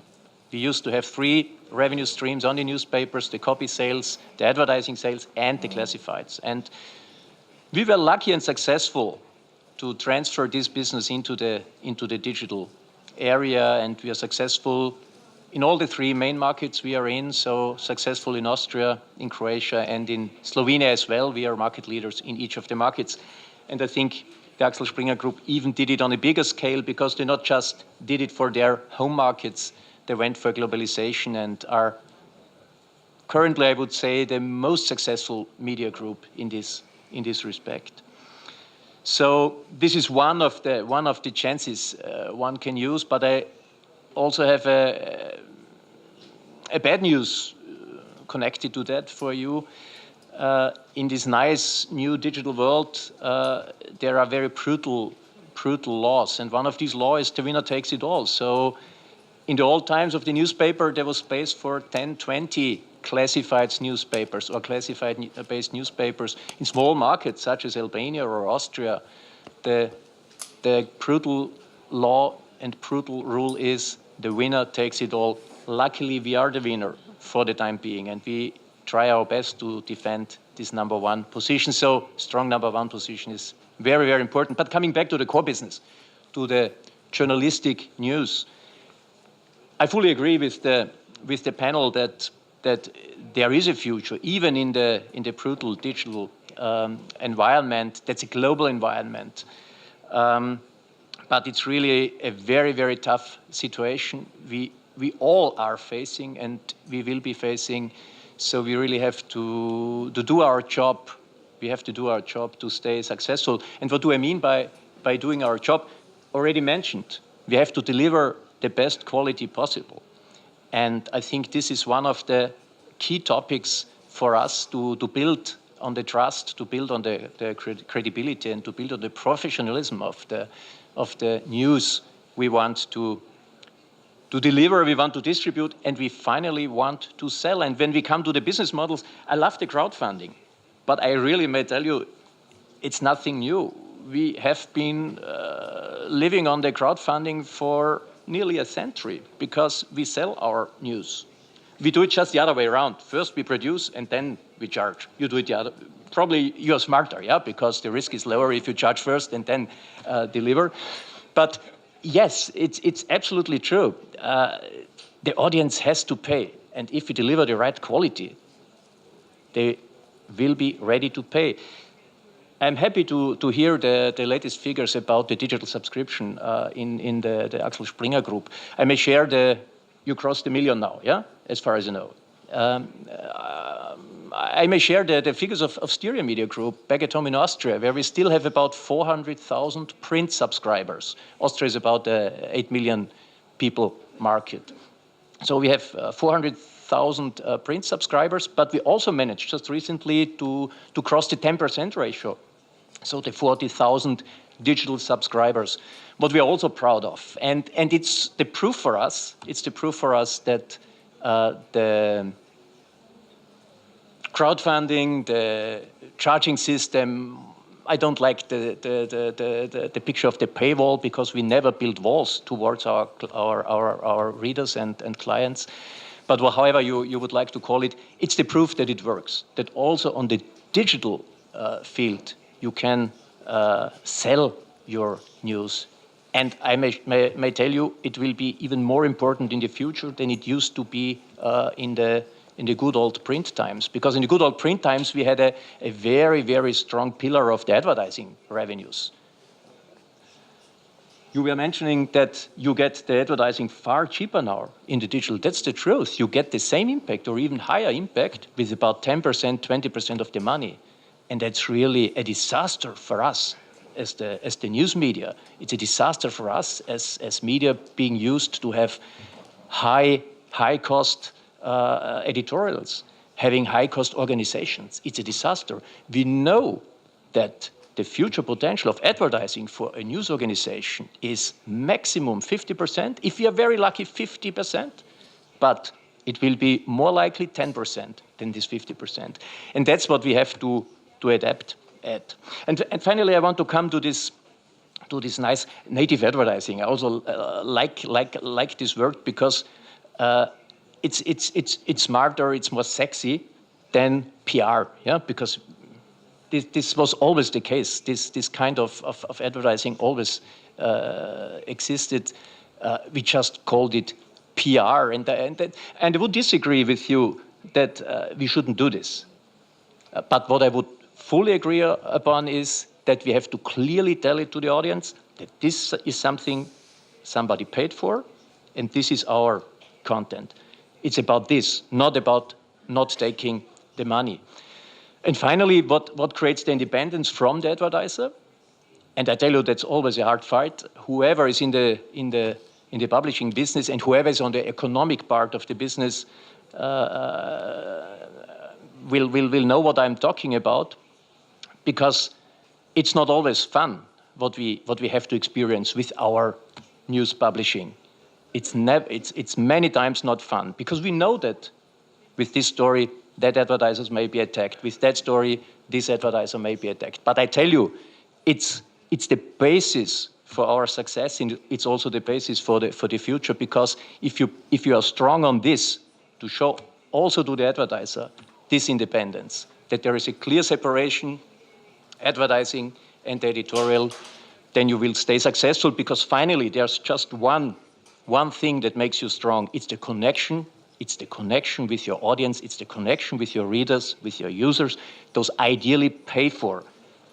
We used to have 3 revenue streams on the newspapers: the copy sales, the advertising sales, and the classifieds. And we were lucky and successful to transfer this business into the digital area, and we are successful in all the 3 main markets we are in. So successful in Austria, in Croatia, and in Slovenia as well. We are market leaders in each of the markets. And I think the Axel Springer Group even did it on a bigger scale, because they not just did it for their home markets, they went for globalization and are currently, I would say, the most successful media group in this respect. So this is one of the chances one can use, but I also have a bad news connected to that for you. In this nice new digital world, there are very brutal laws, and one of these laws is the winner takes it all. So in the old times of the newspaper, there was space for 10, 20 classified newspapers or classified-based newspapers in small markets such as Albania or Austria. The brutal law and brutal rule is the winner takes it all. Luckily, we are the winner for the time being, and we try our best to defend this #1 position. So strong #1 position is very, very important. But coming back to the core business, to the journalistic news, I fully agree with the panel that there is a future, even in the brutal digital environment. That's a global environment. But it's really a very, very tough situation we all are facing and we will be facing. So we really have to do our job. We have to do our job to stay successful. And what do I mean by doing our job? Already mentioned, we have to deliver the best quality possible. And I think this is one of the key topics for us to build on the trust, to build on the credibility, and to build on the professionalism of the news we want to deliver, we want to distribute, and we finally want to sell. And when we come to the business models, I love the crowdfunding, but I really may tell you, it's nothing new. We have been living on the crowdfunding for nearly a century because we sell our news. We do it just the other way around. First we produce and then we charge. You do it the other. Probably you're smarter, yeah, because the risk is lower if you charge first and then deliver. But yes, it's absolutely true. The audience has to pay, and if we deliver the right quality, they will be ready to pay. I'm happy to hear the latest figures about the digital subscription in the Axel Springer Group. I may share you crossed 1 million now, yeah, as far as I know. I may share the figures of Styria Media Group back at home in Austria, where we still have about 400,000 print subscribers. Austria is about 8 million people market. So we have 400,000 print subscribers, but we also managed just recently to cross the 10% ratio. So the 40,000 digital subscribers, what we are also proud of. And it's the proof for us, that the crowdfunding, the charging system I don't like the picture of the paywall, because we never build walls towards our readers and clients. But however you would like to call it, it's the proof that it works, that also on the digital field you can sell your news. And I may tell you, it will be even more important in the future than it used to be in the good old print times. Because in the good old print times, we had a very, very strong pillar of the advertising revenues. You were mentioning that you get the advertising far cheaper now in the digital. That's the truth. You get the same impact or even higher impact with about 10%, 20% of the money. And that's really a disaster for us as the news media. It's a disaster for us as media being used to have high cost editorials, having high cost organizations. It's a disaster. We know that the future potential of advertising for a news organization is maximum 50%. If we are very lucky, 50%, but it will be more likely 10% than this 50%. And that's what we have to adapt at. And finally, I want to come to this nice native advertising. I also like this word because it's smarter, it's more sexy than PR, yeah, because this was always the case. This kind of advertising always existed. We just called it PR, and I would disagree with you that we shouldn't do this. But what I would fully agree upon is that we have to clearly tell it to the audience that this is something somebody paid for, and this is our content. It's about this, not about not taking the money. And finally, what creates the independence from the advertiser? And I tell you, that's always a hard fight. Whoever is in the publishing business and whoever is on the economic part of the business will know what I'm talking about, because it's not always fun what we have to experience with our news publishing. It's many times not fun, because we know that with this story, that advertisers may be attacked. With that story, this advertiser may be attacked. But I tell you, it's the basis for our success, and it's also the basis for the future. Because if you are strong on this, to show also to the advertiser this independence, that there is a clear separation, advertising and editorial, then you will stay successful. Because finally, there's just one thing that makes you strong. It's the connection. It's the connection with your audience. It's the connection with your readers, with your users. Those ideally pay for.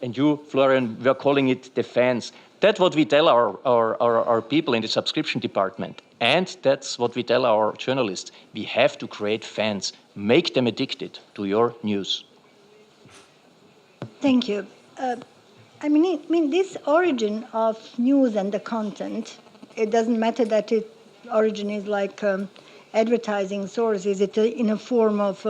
And you, Florian, we're calling it the fans. That's what we tell our people in the subscription department. And that's what we tell our journalists. We have to create fans. Make them addicted to your news. Thank you. I mean, this origin of news and the content, it doesn't matter that its origin is like advertising source. Is it in a form of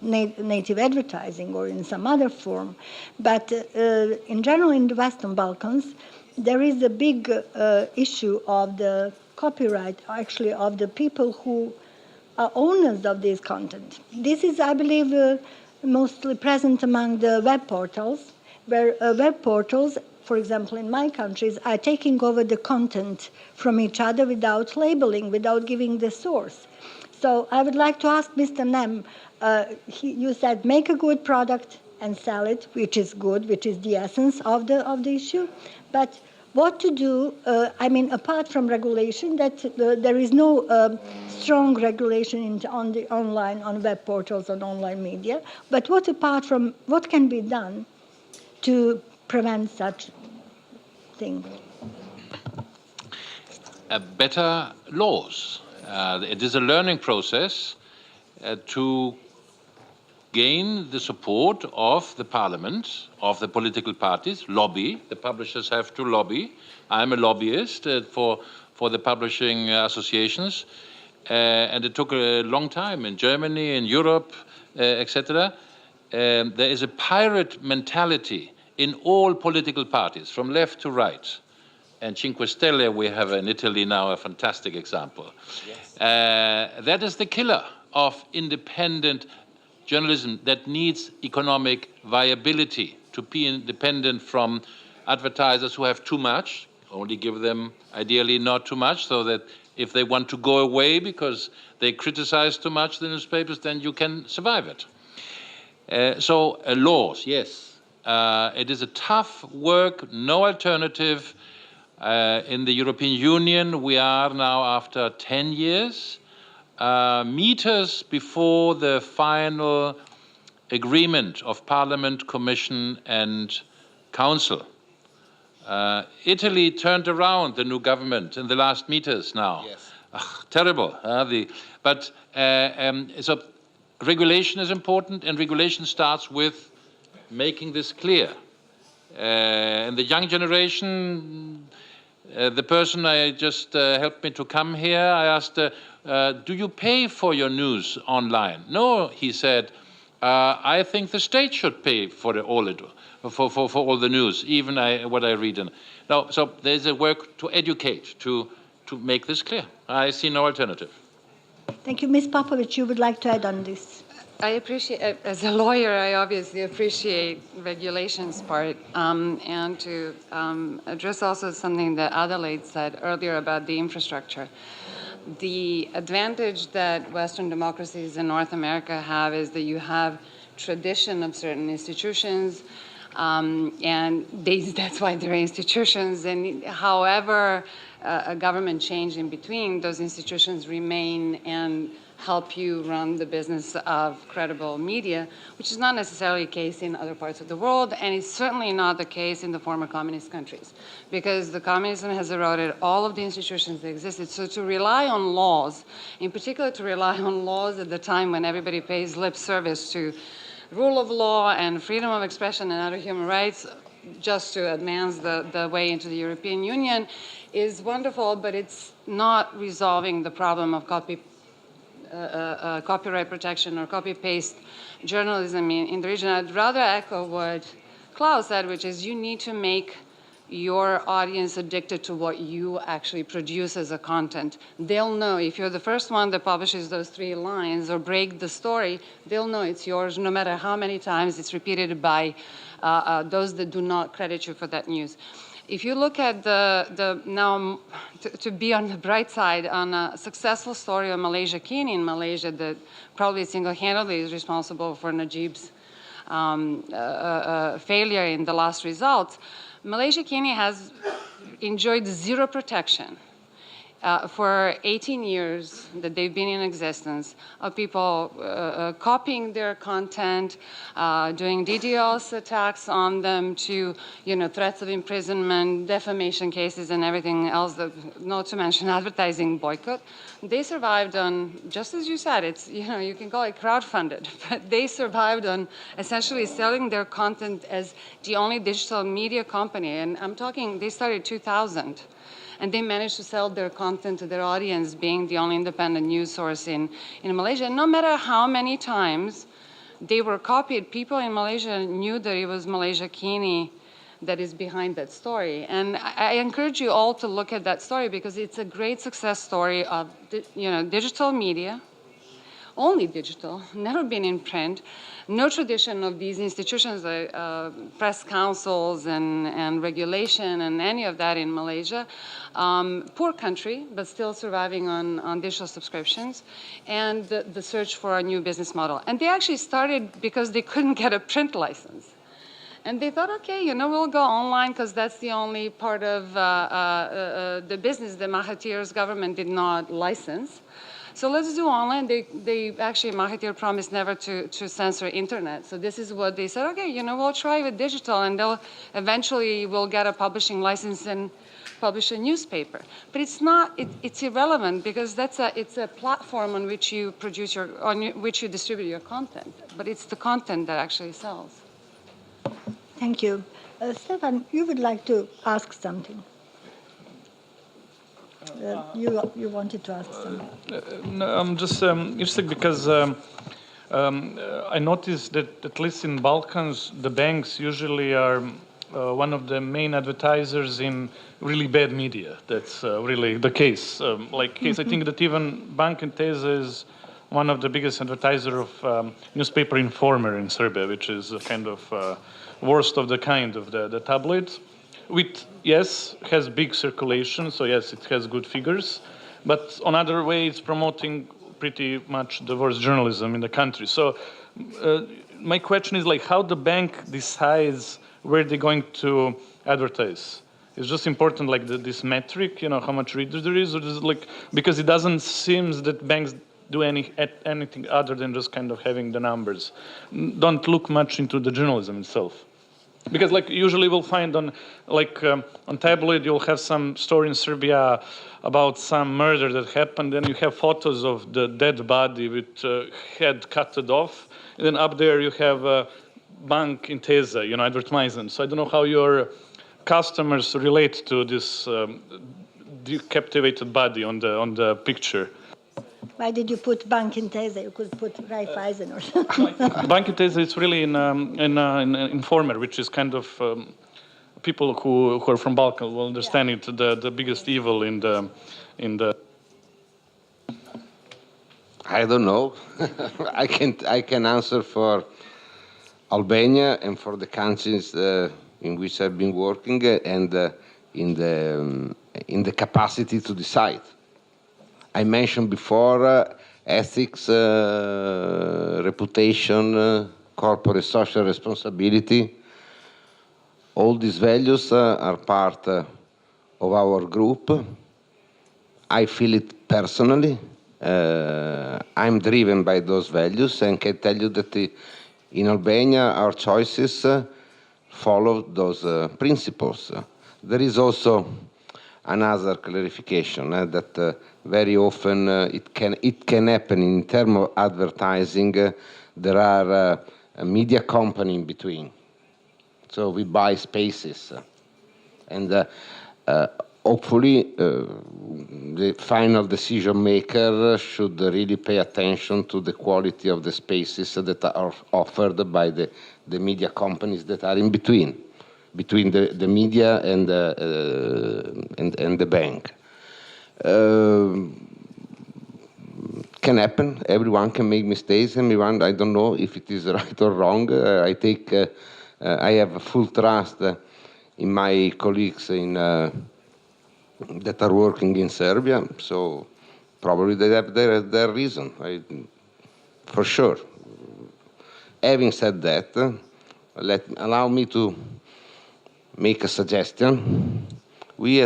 native advertising or in some other form? But in general, in the Western Balkans, there is a big issue of the copyright, actually, of the people who are owners of this content. This is, I believe, mostly present among the web portals, where web portals, for example, in my countries, are taking over the content from each other without labeling, without giving the source. So I would like to ask Mr. Nem, you said make a good product and sell it, which is good, which is the essence of the issue. But what to do, I mean, apart from regulation, that there is no strong regulation on the online, on web portals, on online media, but what apart from, what can be done to prevent such things? Better laws. It is a learning process to gain the support of the parliament, of the political parties, lobby. The publishers have to lobby. I'm a lobbyist for the publishing associations, and it took a long time in Germany, in Europe, etc. There is a pirate mentality in all political parties, from left to right. And Cinque Stelle, we have in Italy now a fantastic example. Yes. That is the killer of independent journalism that needs economic viability to be independent from advertisers who have too much. Only give them, ideally, not too much, so that if they want to go away because they criticize too much the newspapers, then you can survive it. Laws, yes. It is a tough work, no alternative. In the European Union, we are now, after 10 years, meters before the final agreement of Parliament, Commission, and Council. Italy turned around the new government in the last meters now. Yes. Terrible. So regulation is important, and regulation starts with making this clear. And the young generation, the person I just helped me to come here, I asked, do you pay for your news online? No, he said, I think the state should pay for all the news, even what I read. Now, so there's a work to educate, to make this clear. I see no alternative. Thank you. Ms. Popovic, you would like to add on this? I appreciate, as a lawyer, I obviously appreciate regulations part, and to address also something that Adelaide said earlier about the infrastructure. The advantage that Western democracies in North America have is that you have tradition of certain institutions, and that's why they're institutions. And however a government change in between, those institutions remain and help you run the business of credible media, which is not necessarily the case in other parts of the world, and it's certainly not the case in the former communist countries, because the communism has eroded all of the institutions that existed. So to rely on laws, in particular to rely on laws at the time when everybody pays lip service to rule of law and freedom of expression and other human rights, just to advance the way into the European Union, is wonderful, but it's not resolving the problem of copyright protection or copy-paste journalism in the region. I'd rather echo what Klaus said, which is you need to make your audience addicted to what you actually produce as a content. They'll know if you're the first one that publishes those 3 lines or break the story, they'll know it's yours no matter how many times it's repeated by those that do not credit you for that news. If you look at now, to be on the bright side, on a successful story of Malaysia Kini in Malaysia that probably single-handedly is responsible for Najib's failure in the last results, Malaysia Kini has enjoyed zero protection for 18 years that they've been in existence, of people copying their content, doing DDoS attacks on them, to threats of imprisonment, defamation cases, and everything else, not to mention advertising boycott. They survived on, just as you said, it's you can call it crowdfunded, but they survived on essentially selling their content as the only digital media company. And I'm talking, they started 2000. And they managed to sell their content to their audience, being the only independent news source in Malaysia. And no matter how many times they were copied, people in Malaysia knew that it was Malaysia Kini that is behind that story. And I encourage you all to look at that story, because it's a great success story of digital media, only digital, never been in print, no tradition of these institutions, press councils and regulation and any of that in Malaysia. Poor country, but still surviving on digital subscriptions, and the search for a new business model. And they actually started because they couldn't get a print license. And they thought, okay, we'll go online because that's the only part of the business that Mahathir's government did not license. So let's do online. They actually, Mahathir promised never to censor internet. So this is what they said, okay, we'll try with digital, and they'll eventually we'll get a publishing license and publish a newspaper. But it's not, it's irrelevant, because it's a platform on which you which you distribute your content. But it's the content that actually sells. Thank you. Stefan, you would like to ask something. You wanted to ask something. No, I'm just interested because I noticed that at least in Balkans, the banks usually are one of the main advertisers in really bad media. That's really the case. I think that even Bank Intesa is one of the biggest advertiser of newspaper Informer in Serbia, which is a kind of worst of the kind of the tabloid. With, yes, has big circulation, so yes, it has good figures, but on other way, it's promoting pretty much the worst journalism in the country. So my question is like, how the bank decides where they're going to advertise? It's just important, like this metric, how much readers there is, or is it like, because it doesn't seem that banks do anything other than just kind of having the numbers. Don't look much into the journalism itself. Because like usually we'll find on tabloid, you'll have some story in Serbia about some murder that happened, and you have photos of the dead body with head cut off, and then up there you have bank in Teza, advertisement. So I don't know how your customers relate to this decapitated body on the picture. Why did you put Bank in Teza? You could put Raiffeisen or something. Bank in Teza is really in Informer, which is kind of people who are from Balkan will understand it. The biggest evil in the. I don't know. I can answer for Albania and for the countries in which I've been working and in the capacity to decide. I mentioned before ethics, reputation, corporate social responsibility. All these values are part of our group. I feel it personally. I'm driven by those values and can tell you that in Albania our choices follow those principles. There is also another clarification that very often it can happen in terms of advertising. There are a media company in between, so we buy spaces, and hopefully the final decision maker should really pay attention to the quality of the spaces that are offered by the media companies that are in between the media and the bank. Can happen. Everyone can make mistakes. Everyone, I don't know if it is right or wrong. I I have full trust in my colleagues that are working in Serbia. So probably they have their reason, for sure. Having said that, allow me to make a suggestion. We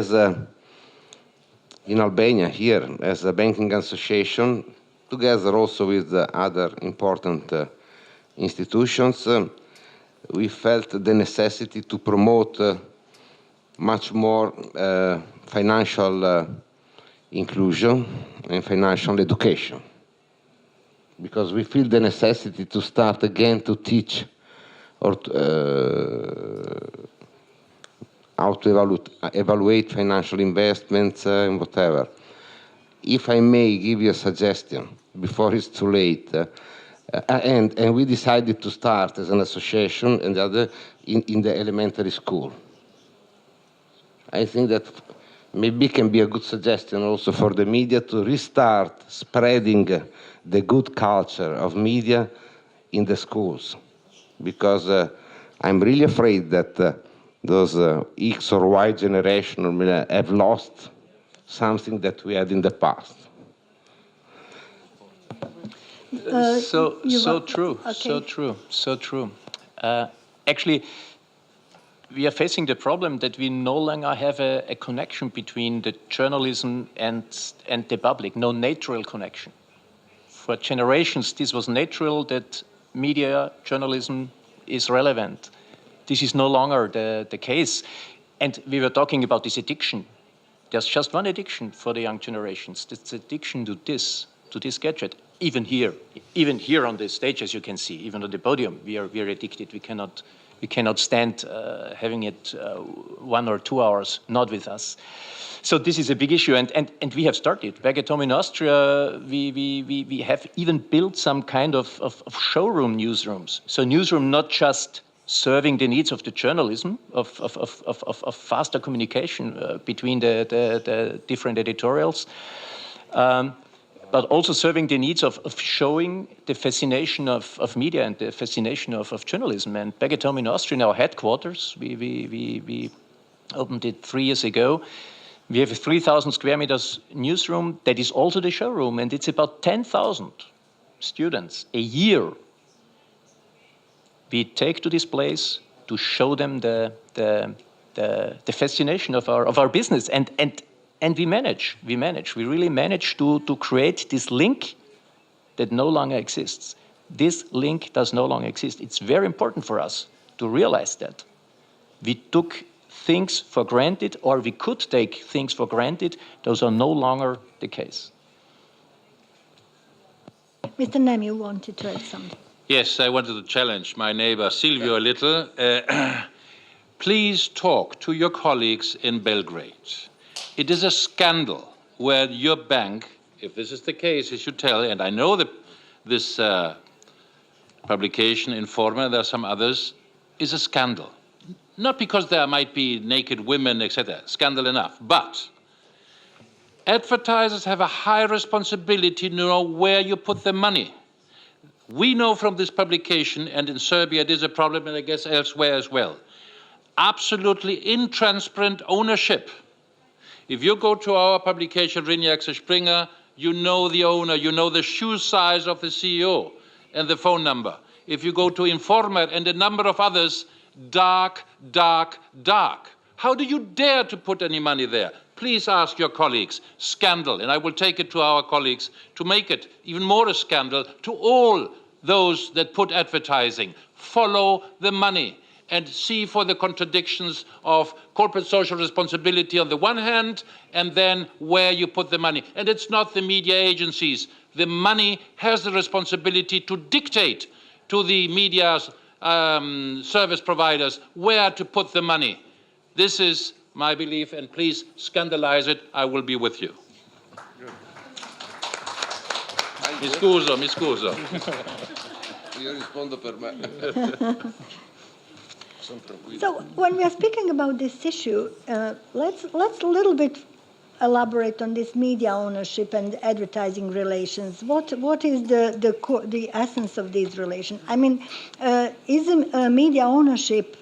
in Albania here, as a banking association, together also with other important institutions, we felt the necessity to promote much more financial inclusion and financial education, because we feel the necessity to start again to teach or how to evaluate financial investments and whatever. If I may give you a suggestion before it's too late, and we decided to start as an association and the other in the elementary school. I think that maybe can be a good suggestion also for the media to restart spreading the good culture of media in the schools, because I'm really afraid that those X or Y generation have lost something that we had in the past. So true. Actually, we are facing the problem that we no longer have a connection between the journalism and the public, no natural connection. For generations, this was natural that media journalism is relevant. This is no longer the case. And we were talking about this addiction. There's just one addiction for the young generations. It's addiction to this gadget. Even here on the stage, as you can see, even on the podium, we are addicted. We cannot stand having it 1 or 2 hours not with us. So this is a big issue, and we have started. Back at home in Austria, we have even built some kind of showroom newsrooms. So newsroom not just serving the needs of the journalism, of faster communication between the different editorials, but also serving the needs of showing the fascination of media and the fascination of journalism. And back at home in Austria, in our headquarters, we opened it 3 years ago. We have a 3,000 square meters newsroom that is also the showroom, and it's about 10,000 students a year we take to this place to show them the fascination of our business, and we really manage to create this link that no longer exists. This link does no longer exist. It's very important for us to realize that. We took things for granted, or we could take things for granted. Those are no longer the case. Mr. Nem, you wanted to add something. Yes, I wanted to challenge my neighbor Silvio a little. Please talk to your colleagues in Belgrade. It is a scandal where your bank, if this is the case, you should tell, and I know that this publication, Informer, there are some others, is a scandal. Not because there might be naked women, etc., scandal enough, but advertisers have a high responsibility to know where you put the money. We know from this publication, and in Serbia it is a problem, and I guess elsewhere as well, absolutely intransparent ownership. If you go to our publication, Axel Springer, you know the owner, you know the shoe size of the CEO and the phone number. If you go to Informer and a number of others, dark, dark, dark. How do you dare to put any money there? Please ask your colleagues. Scandal. And I will take it to our colleagues to make it even more a scandal to all those that put advertising. Follow the money and see for the contradictions of corporate social responsibility on the one hand, and then where you put the money. And it's not the media agencies. The money has the responsibility to dictate to the media's service providers where to put the money. This is my belief, and please scandalize it. I will be with you. Mi scuso. Io rispondo per me. So when we are speaking about this issue, let's a little bit elaborate on this media ownership and advertising relations. What is the essence of these relations? I mean, is media ownership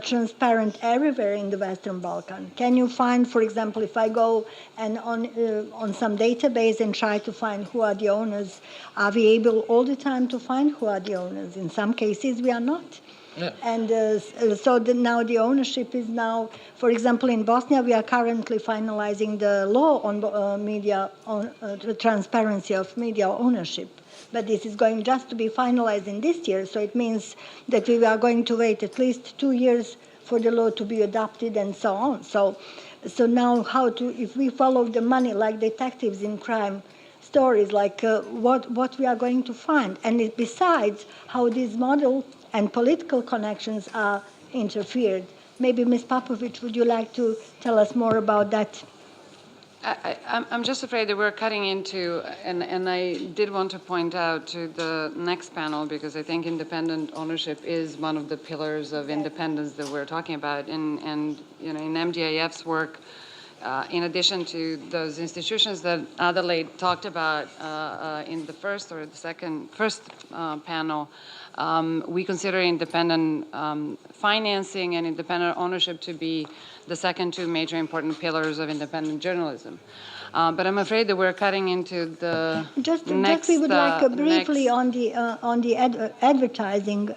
transparent everywhere in the Western Balkan? Can you find, for example, if I go and on some database and try to find who are the owners, are we able all the time to find who are the owners? In some cases, we are not. Yeah. And so now the ownership is now, for example, in Bosnia, we are currently finalizing the law on the transparency of media ownership. But this is going just to be finalized in this year, so it means that we are going to wait at least 2 years for the law to be adopted and so on. So now if we follow the money like detectives in crime stories, like what we are going to find. And besides, how this model and political connections are interfered. Maybe Ms. Popovic, would you like to tell us more about that? I'm just afraid that we're cutting into, and I did want to point out to the next panel, because I think independent ownership is one of the pillars of independence that we're talking about. And you know, in MDIF's work, in addition to those institutions that Adelaide talked about in the first panel, we consider independent financing and independent ownership to be the second two major important pillars of independent journalism. But I'm afraid that we're cutting into the just next... we would like briefly on the advertising,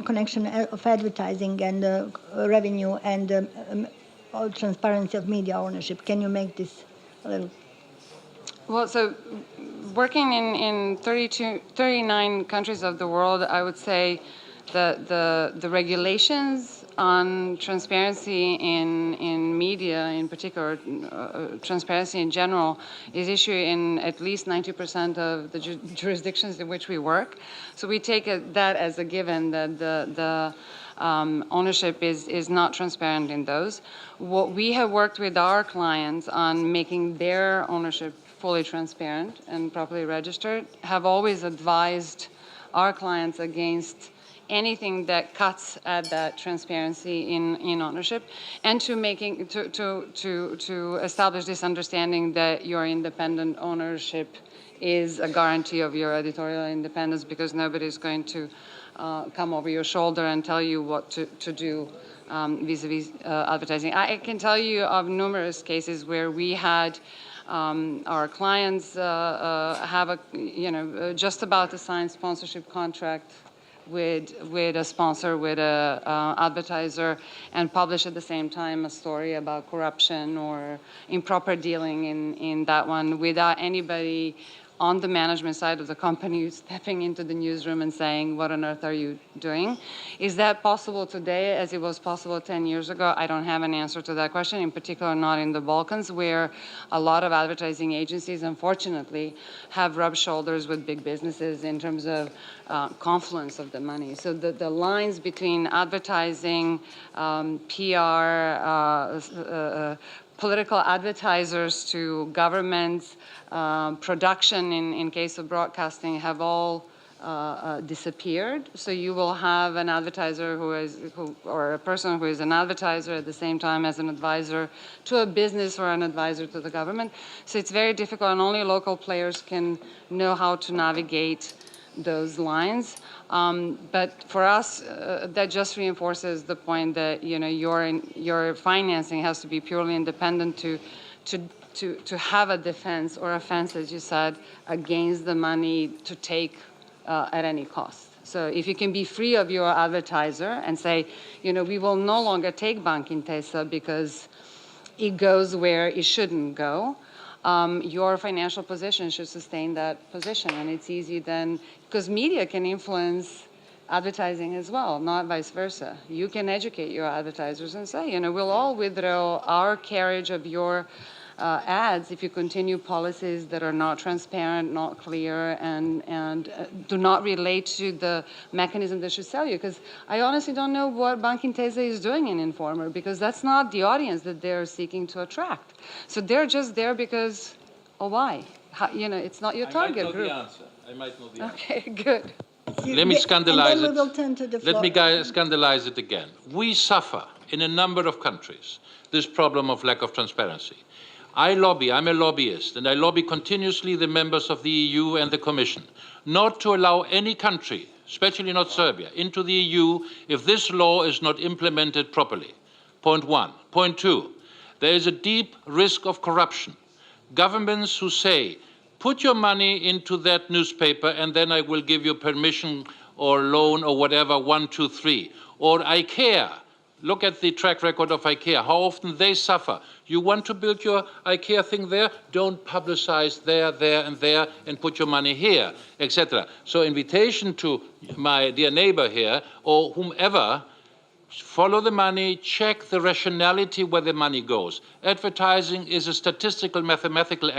connection of advertising and revenue and transparency of media ownership. Can you make this a little... Well, so working in 39 countries of the world, I would say the regulations on transparency in media, in particular, transparency in general, is issued in at least 90% of the jurisdictions in which we work. So we take that as a given, that the ownership is not transparent in those. What we have worked with our clients on making their ownership fully transparent and properly registered, have always advised our clients against anything that cuts at that transparency in ownership, and to establish this understanding that your independent ownership is a guarantee of your editorial independence, because nobody's going to come over your shoulder and tell you what to do vis-a-vis advertising. I can tell you of numerous cases where we had our clients have just about to sign sponsorship contract with a sponsor, with a advertiser, and publish at the same time a story about corruption or improper dealing in that one, without anybody on the management side of the company stepping into the newsroom and saying, what on earth are you doing? Is that possible today as it was possible 10 years ago? I don't have an answer to that question, in particular not in the Balkans, where a lot of advertising agencies, unfortunately, have rubbed shoulders with big businesses in terms of confluence of the money. So the lines between advertising, PR, political advertisers to governments, production in case of broadcasting have all disappeared. So you will have an advertiser or a person who is an advertiser at the same time as an advisor to a business or an advisor to the government. So it's very difficult, and only local players can know how to navigate those lines. But for us, that just reinforces the point that your financing has to be purely independent to have a defense or offense, as you said, against the money to take at any cost. So if you can be free of your advertiser and say, we will no longer take Bank Intesa because it goes where it shouldn't go, your financial position should sustain that position. And it's easy then, because media can influence advertising as well, not vice versa. You can educate your advertisers and say, we'll all withdraw our carriage of your ads if you continue policies that are not transparent, not clear, and do not relate to the mechanism that should sell you. Because I honestly don't know what Bank Intesa is doing in Informer, because that's not the audience that they're seeking to attract. So they're just there because, why? It's not your target group. I might know the answer. Okay, good. Let me scandalize it. Let me scandalize it again. We suffer in a number of countries this problem of lack of transparency. I'm a lobbyist, and I lobby continuously the members of the EU and the Commission not to allow any country, especially not Serbia, into the EU if this law is not implemented properly. Point one. Point two, there is a deep risk of corruption. Governments who say, put your money into that newspaper and then I will give you permission or loan or whatever, 1, 2, 3. Or IKEA, look at the track record of IKEA, how often they suffer. You want to build your IKEA thing there? Don't publicize there, there, and there, and put your money here, etc. So invitation to my dear neighbor here, or whomever, follow the money, check the rationality where the money goes. Advertising is a statistical, mathematical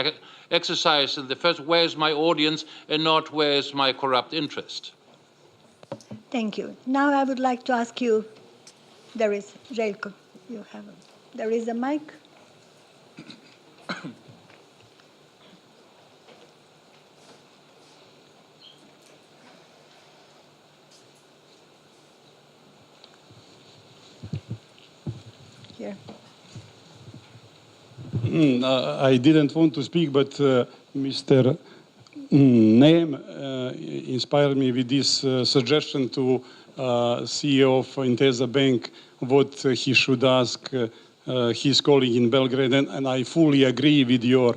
exercise in the first, where is my audience, and not where is my corrupt interest. Thank you. Now I would like to ask you, there is, Željko, there is a mic. Here. I didn't want to speak, but Mr. Name inspired me with this suggestion to CEO of Intesa Bank what he should ask his colleague in Belgrade, and I fully agree with your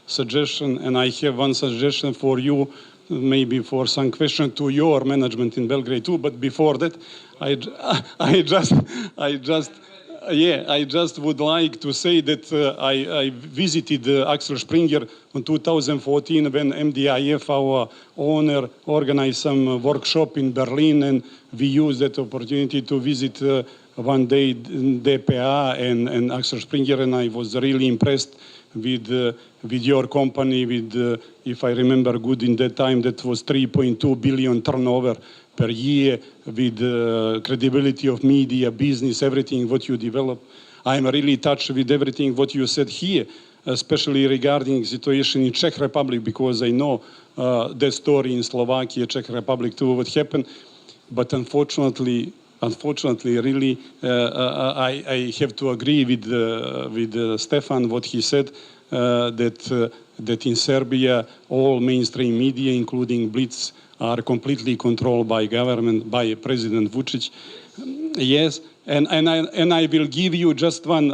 suggestion. And I have one suggestion for you, maybe for some question to your management in Belgrade too. But before that, I just would like to say that I visited Axel Springer in 2014 when MDIF, our owner, organized some workshop in Berlin, and we used that opportunity to visit one day DPA and Axel Springer, and I was really impressed with your company, with, if I remember good in that time, that was 3.2 billion turnover per year, with credibility of media, business, everything what you develop. I'm really touched with everything what you said here, especially regarding situation in Czech Republic, because I know that story in Slovakia, Czech Republic too, what happened. but unfortunately, really, I have to agree with Stefan what he said, that in Serbia all mainstream media, including Blitz, are completely controlled by government, by President Vučić. Yes, and I will give you just one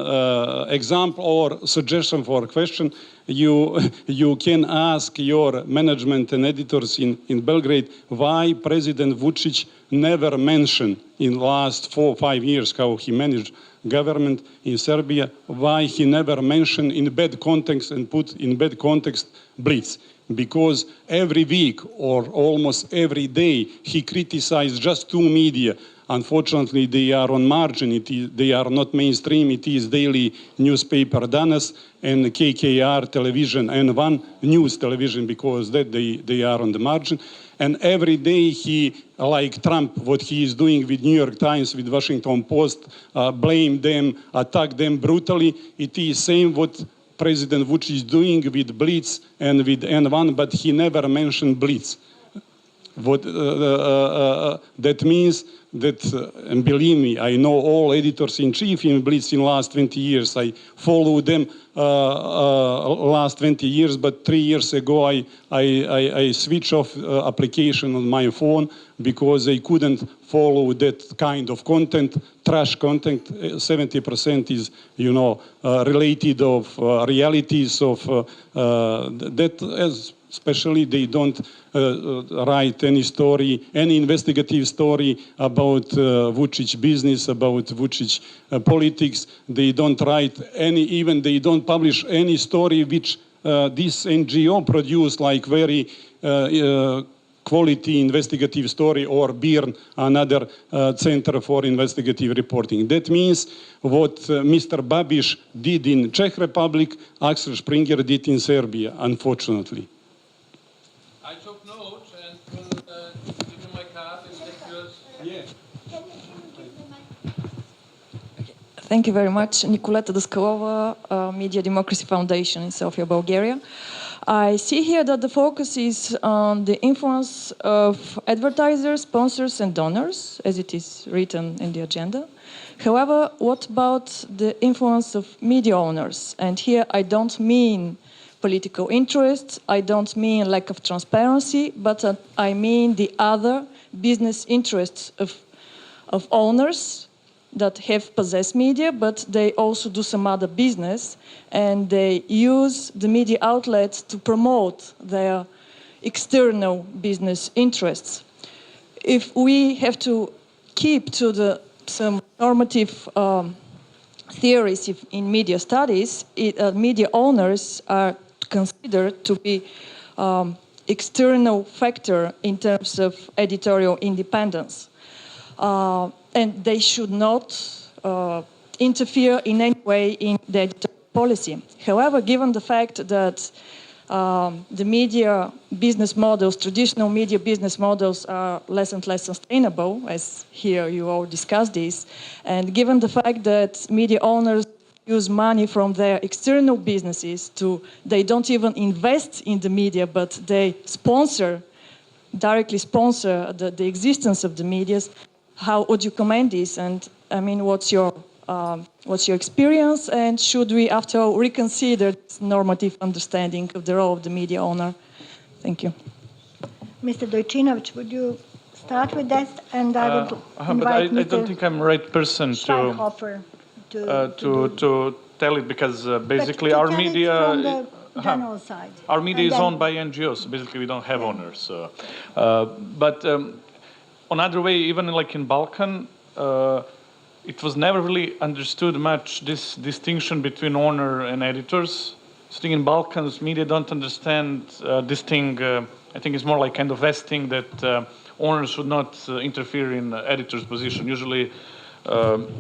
example or suggestion for a question. You can ask your management and editors in Belgrade why President Vučić never mentioned in the last 4 or 5 years how he managed government in Serbia, why he never mentioned in bad context and put in bad context Blitz. Because every week or almost every day he criticized just 2 media. Unfortunately, they are on margin. They are not mainstream. It is daily newspaper Danas and KKR television and One News television, because that they are on the margin. And every day he, like Trump, what he is doing with New York Times, with Washington Post, blame them, attack them brutally. It is same what President Vučić is doing with Blitz and with N1, but he never mentioned Blitz. What that means that, and believe me, I know all editors-in-chief in Blitz in the last 20 years. I follow them last 20 years, but 3 years ago I switched off application on my phone because I couldn't follow that kind of content, trash content. 70% is, related of realities of that as. Especially they don't write any story, any investigative story about Vučić business, about Vučić politics. They don't write any, even they don't publish any story which this NGO produced, like very quality investigative story, or BIRN, another center for investigative reporting. That means what Mr. Babiš did in Czech Republic, Axel Springer did in Serbia, unfortunately. I took notes and will give you my card and take yours. Yeah. Thank you very much. Nikoleta Daskalova, Media Democracy Foundation in Sofia, Bulgaria. I see here that the focus is on the influence of advertisers, sponsors, and donors, as it is written in the agenda. However, what about the influence of media owners? And here I don't mean political interests, I don't mean lack of transparency, but I mean the other business interests of owners that have possessed media, but they also do some other business, and they use the media outlets to promote their external business interests. If we have to keep to some normative theories in media studies, media owners are considered to be external factor in terms of editorial independence. And they should not interfere in any way in the editorial policy. However, given the fact that the media business models, traditional media business models, are less and less sustainable, as here you all discussed this, and given the fact that media owners use money from their external businesses they don't even invest in the media, but they directly sponsor the existence of the media. How would you comment this? And I mean, what's your experience? And should we, after all, reconsider this normative understanding of the role of the media owner? Thank you. Mr. Dojčinović, would you start with that? And I would invite I don't think I'm the right person to tell it, because basically our media from the general side. Our media is owned by NGOs. So basically, we don't have owners. So, but another way, even like in Balkan, it was never really understood much this distinction between owner and editors. I think in Balkans, media don't understand this thing. I think it's more like kind of vesting that owners should not interfere in editor's position. Usually,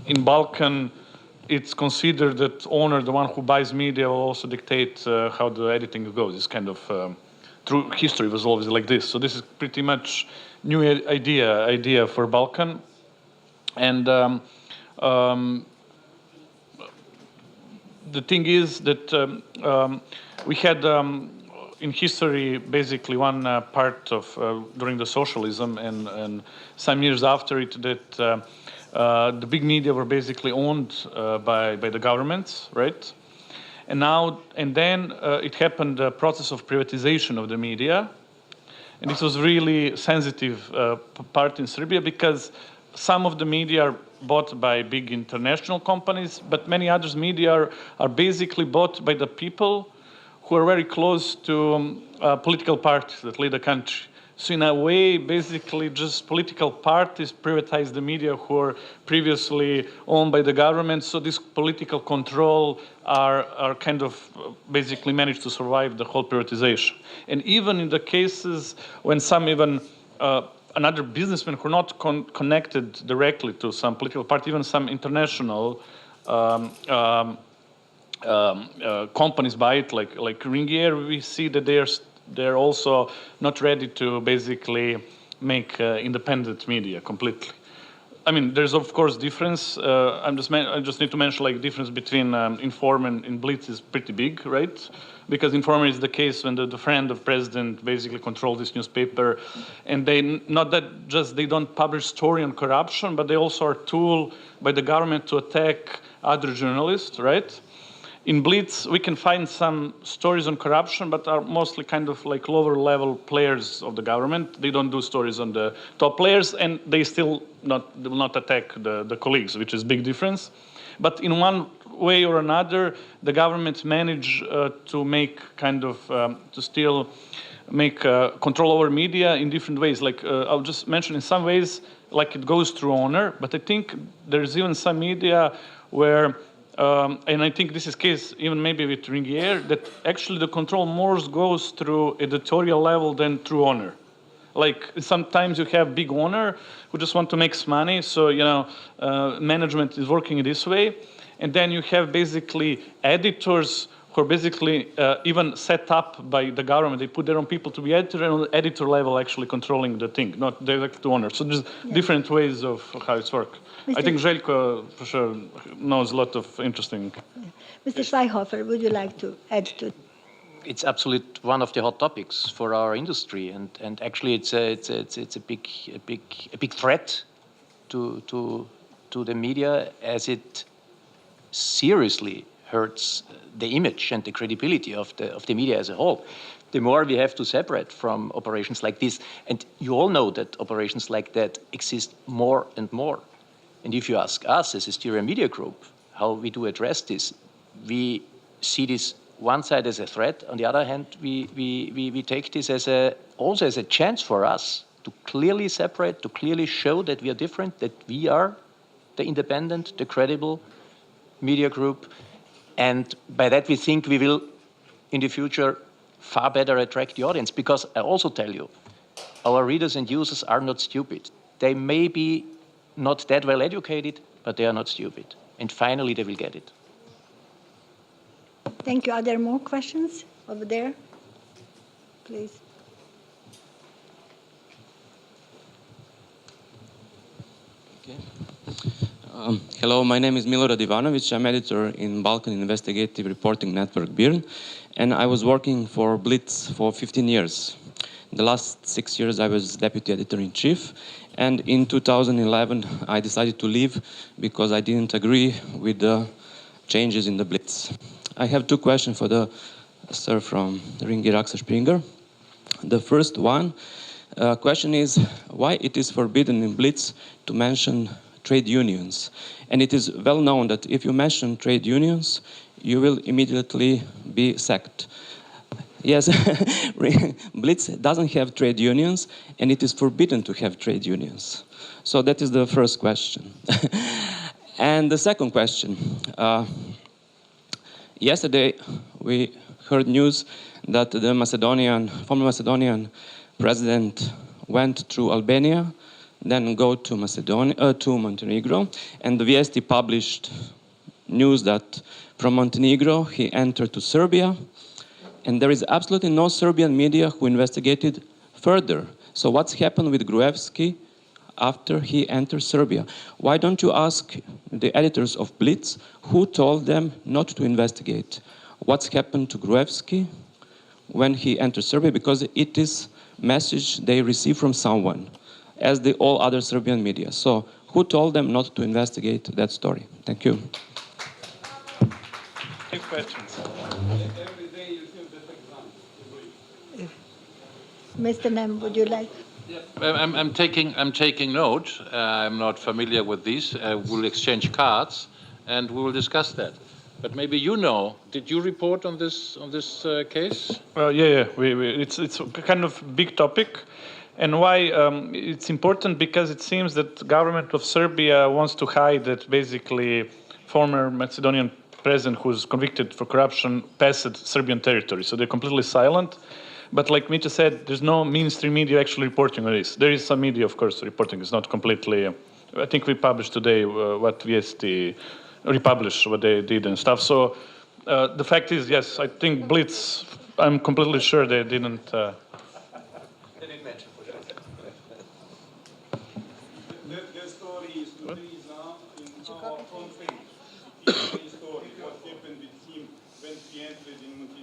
in Balkan, it's considered that owner, the one who buys media, will also dictate how the editing goes. It's kind of through history was always like this. So this is pretty much new idea for Balkan, and the thing is that we had in history, basically one part of during the socialism and some years after it that the big media were basically owned by the governments, right? And then it happened, the process of privatization of the media. And this was really sensitive part in Serbia because some of the media are bought by big international companies, but many others media are basically bought by the people who are very close to political parties that lead the country. So in a way, basically just political parties privatize the media who are previously owned by the government. So this political control are kind of basically managed to survive the whole privatization. And even in the cases when some even another businessmen who are not connected directly to some political party, even some international companies buy it, like Ringier, we see that they're also not ready to basically make independent media completely. I mean, there's of course difference. I just need to mention like difference between Informer and Blitz is pretty big, right? Because Informer is the case when the friend of president basically controls this newspaper, and they not that just they don't publish story on corruption, but they also are a tool by the government to attack other journalists, right? In Blitz, we can find some stories on corruption, but are mostly kind of like lower level players of the government. They don't do stories on the top players, and they still will not attack the colleagues, which is big difference. But in one way or another, the government managed to make kind of, to still make control over media in different ways. Like I'll just mention in some ways, like it goes through owner, but I think there's even some media where and I think this is case even maybe with Ringier, that actually the control more goes through editorial level than through owner. Like sometimes you have big owner who just want to make money, so management is working this way, and then you have basically editors who are basically even set up by the government. They put their own people to be editor, and on the editor level actually controlling the thing, not direct to owner. So there's different ways of how it's work. I think Željko for sure knows a lot of interesting. Mr. Schweighöfer, would you like to add to? It's absolutely one of the hot topics for our industry, and actually it's a big threat to the media, as it seriously hurts the image and the credibility of the media as a whole. The more we have to separate from operations like this, and you all know that operations like that exist more and more. And if you ask us as a Styria Media Group how we do address this, we see this one side as a threat. On the other hand, we take this also as a chance for us to clearly separate, to clearly show that we are different, that we are the independent, the credible media group. And by that, we think we will, in the future, far better attract the audience. Because I also tell you, our readers and users are not stupid. They may be not that well educated, but they are not stupid. And finally, they will get it. Thank you. Are there more questions over there? Please. Okay. Hello, my name is Milorad Ivanovic. I'm editor in Balkan Investigative Reporting Network, BIRN, and I was working for Blitz for 15 years. The last 6 years I was deputy editor-in-chief, and in 2011 I decided to leave because I didn't agree with the changes in the Blitz. I have two questions for the sir from Ringier Axel Springer. The first one question is why it is forbidden in Blitz to mention trade unions. And it is well known that if you mention trade unions, you will immediately be sacked. Yes, Blitz doesn't have trade unions, and it is forbidden to have trade unions. So that is the first question. And the second question. Yesterday, we heard news that the former Macedonian president went through Albania, then go to Montenegro, and the Viesti published news that from Montenegro he entered to Serbia, and there is absolutely no Serbian media who investigated further. So what's happened with Gruevski after he entered Serbia? Why don't you ask the editors of Blitz who told them not to investigate? What's happened to Gruevski? when he entered Serbia, because it is message they receive from someone, as the all other Serbian media. So who told them not to investigate that story? Thank you. Take questions. Mr. Nem, would you like? I'm taking note. I'm not familiar with these. We'll exchange cards, and we will discuss that. But maybe you know. Did you report on this case? Yeah. It's a kind of big topic, and why it's important, because it seems that the government of Serbia wants to hide that basically former Macedonian president who's convicted for corruption passed Serbian territory. So they're completely silent. But like Mitja said, there's no mainstream media actually reporting on this. There is some media, of course, reporting. It's not completely. I think we published today what VST republished, what they did and stuff. So the fact is, yes, I think Blitz, I'm completely sure they didn't. The story is today in our front page.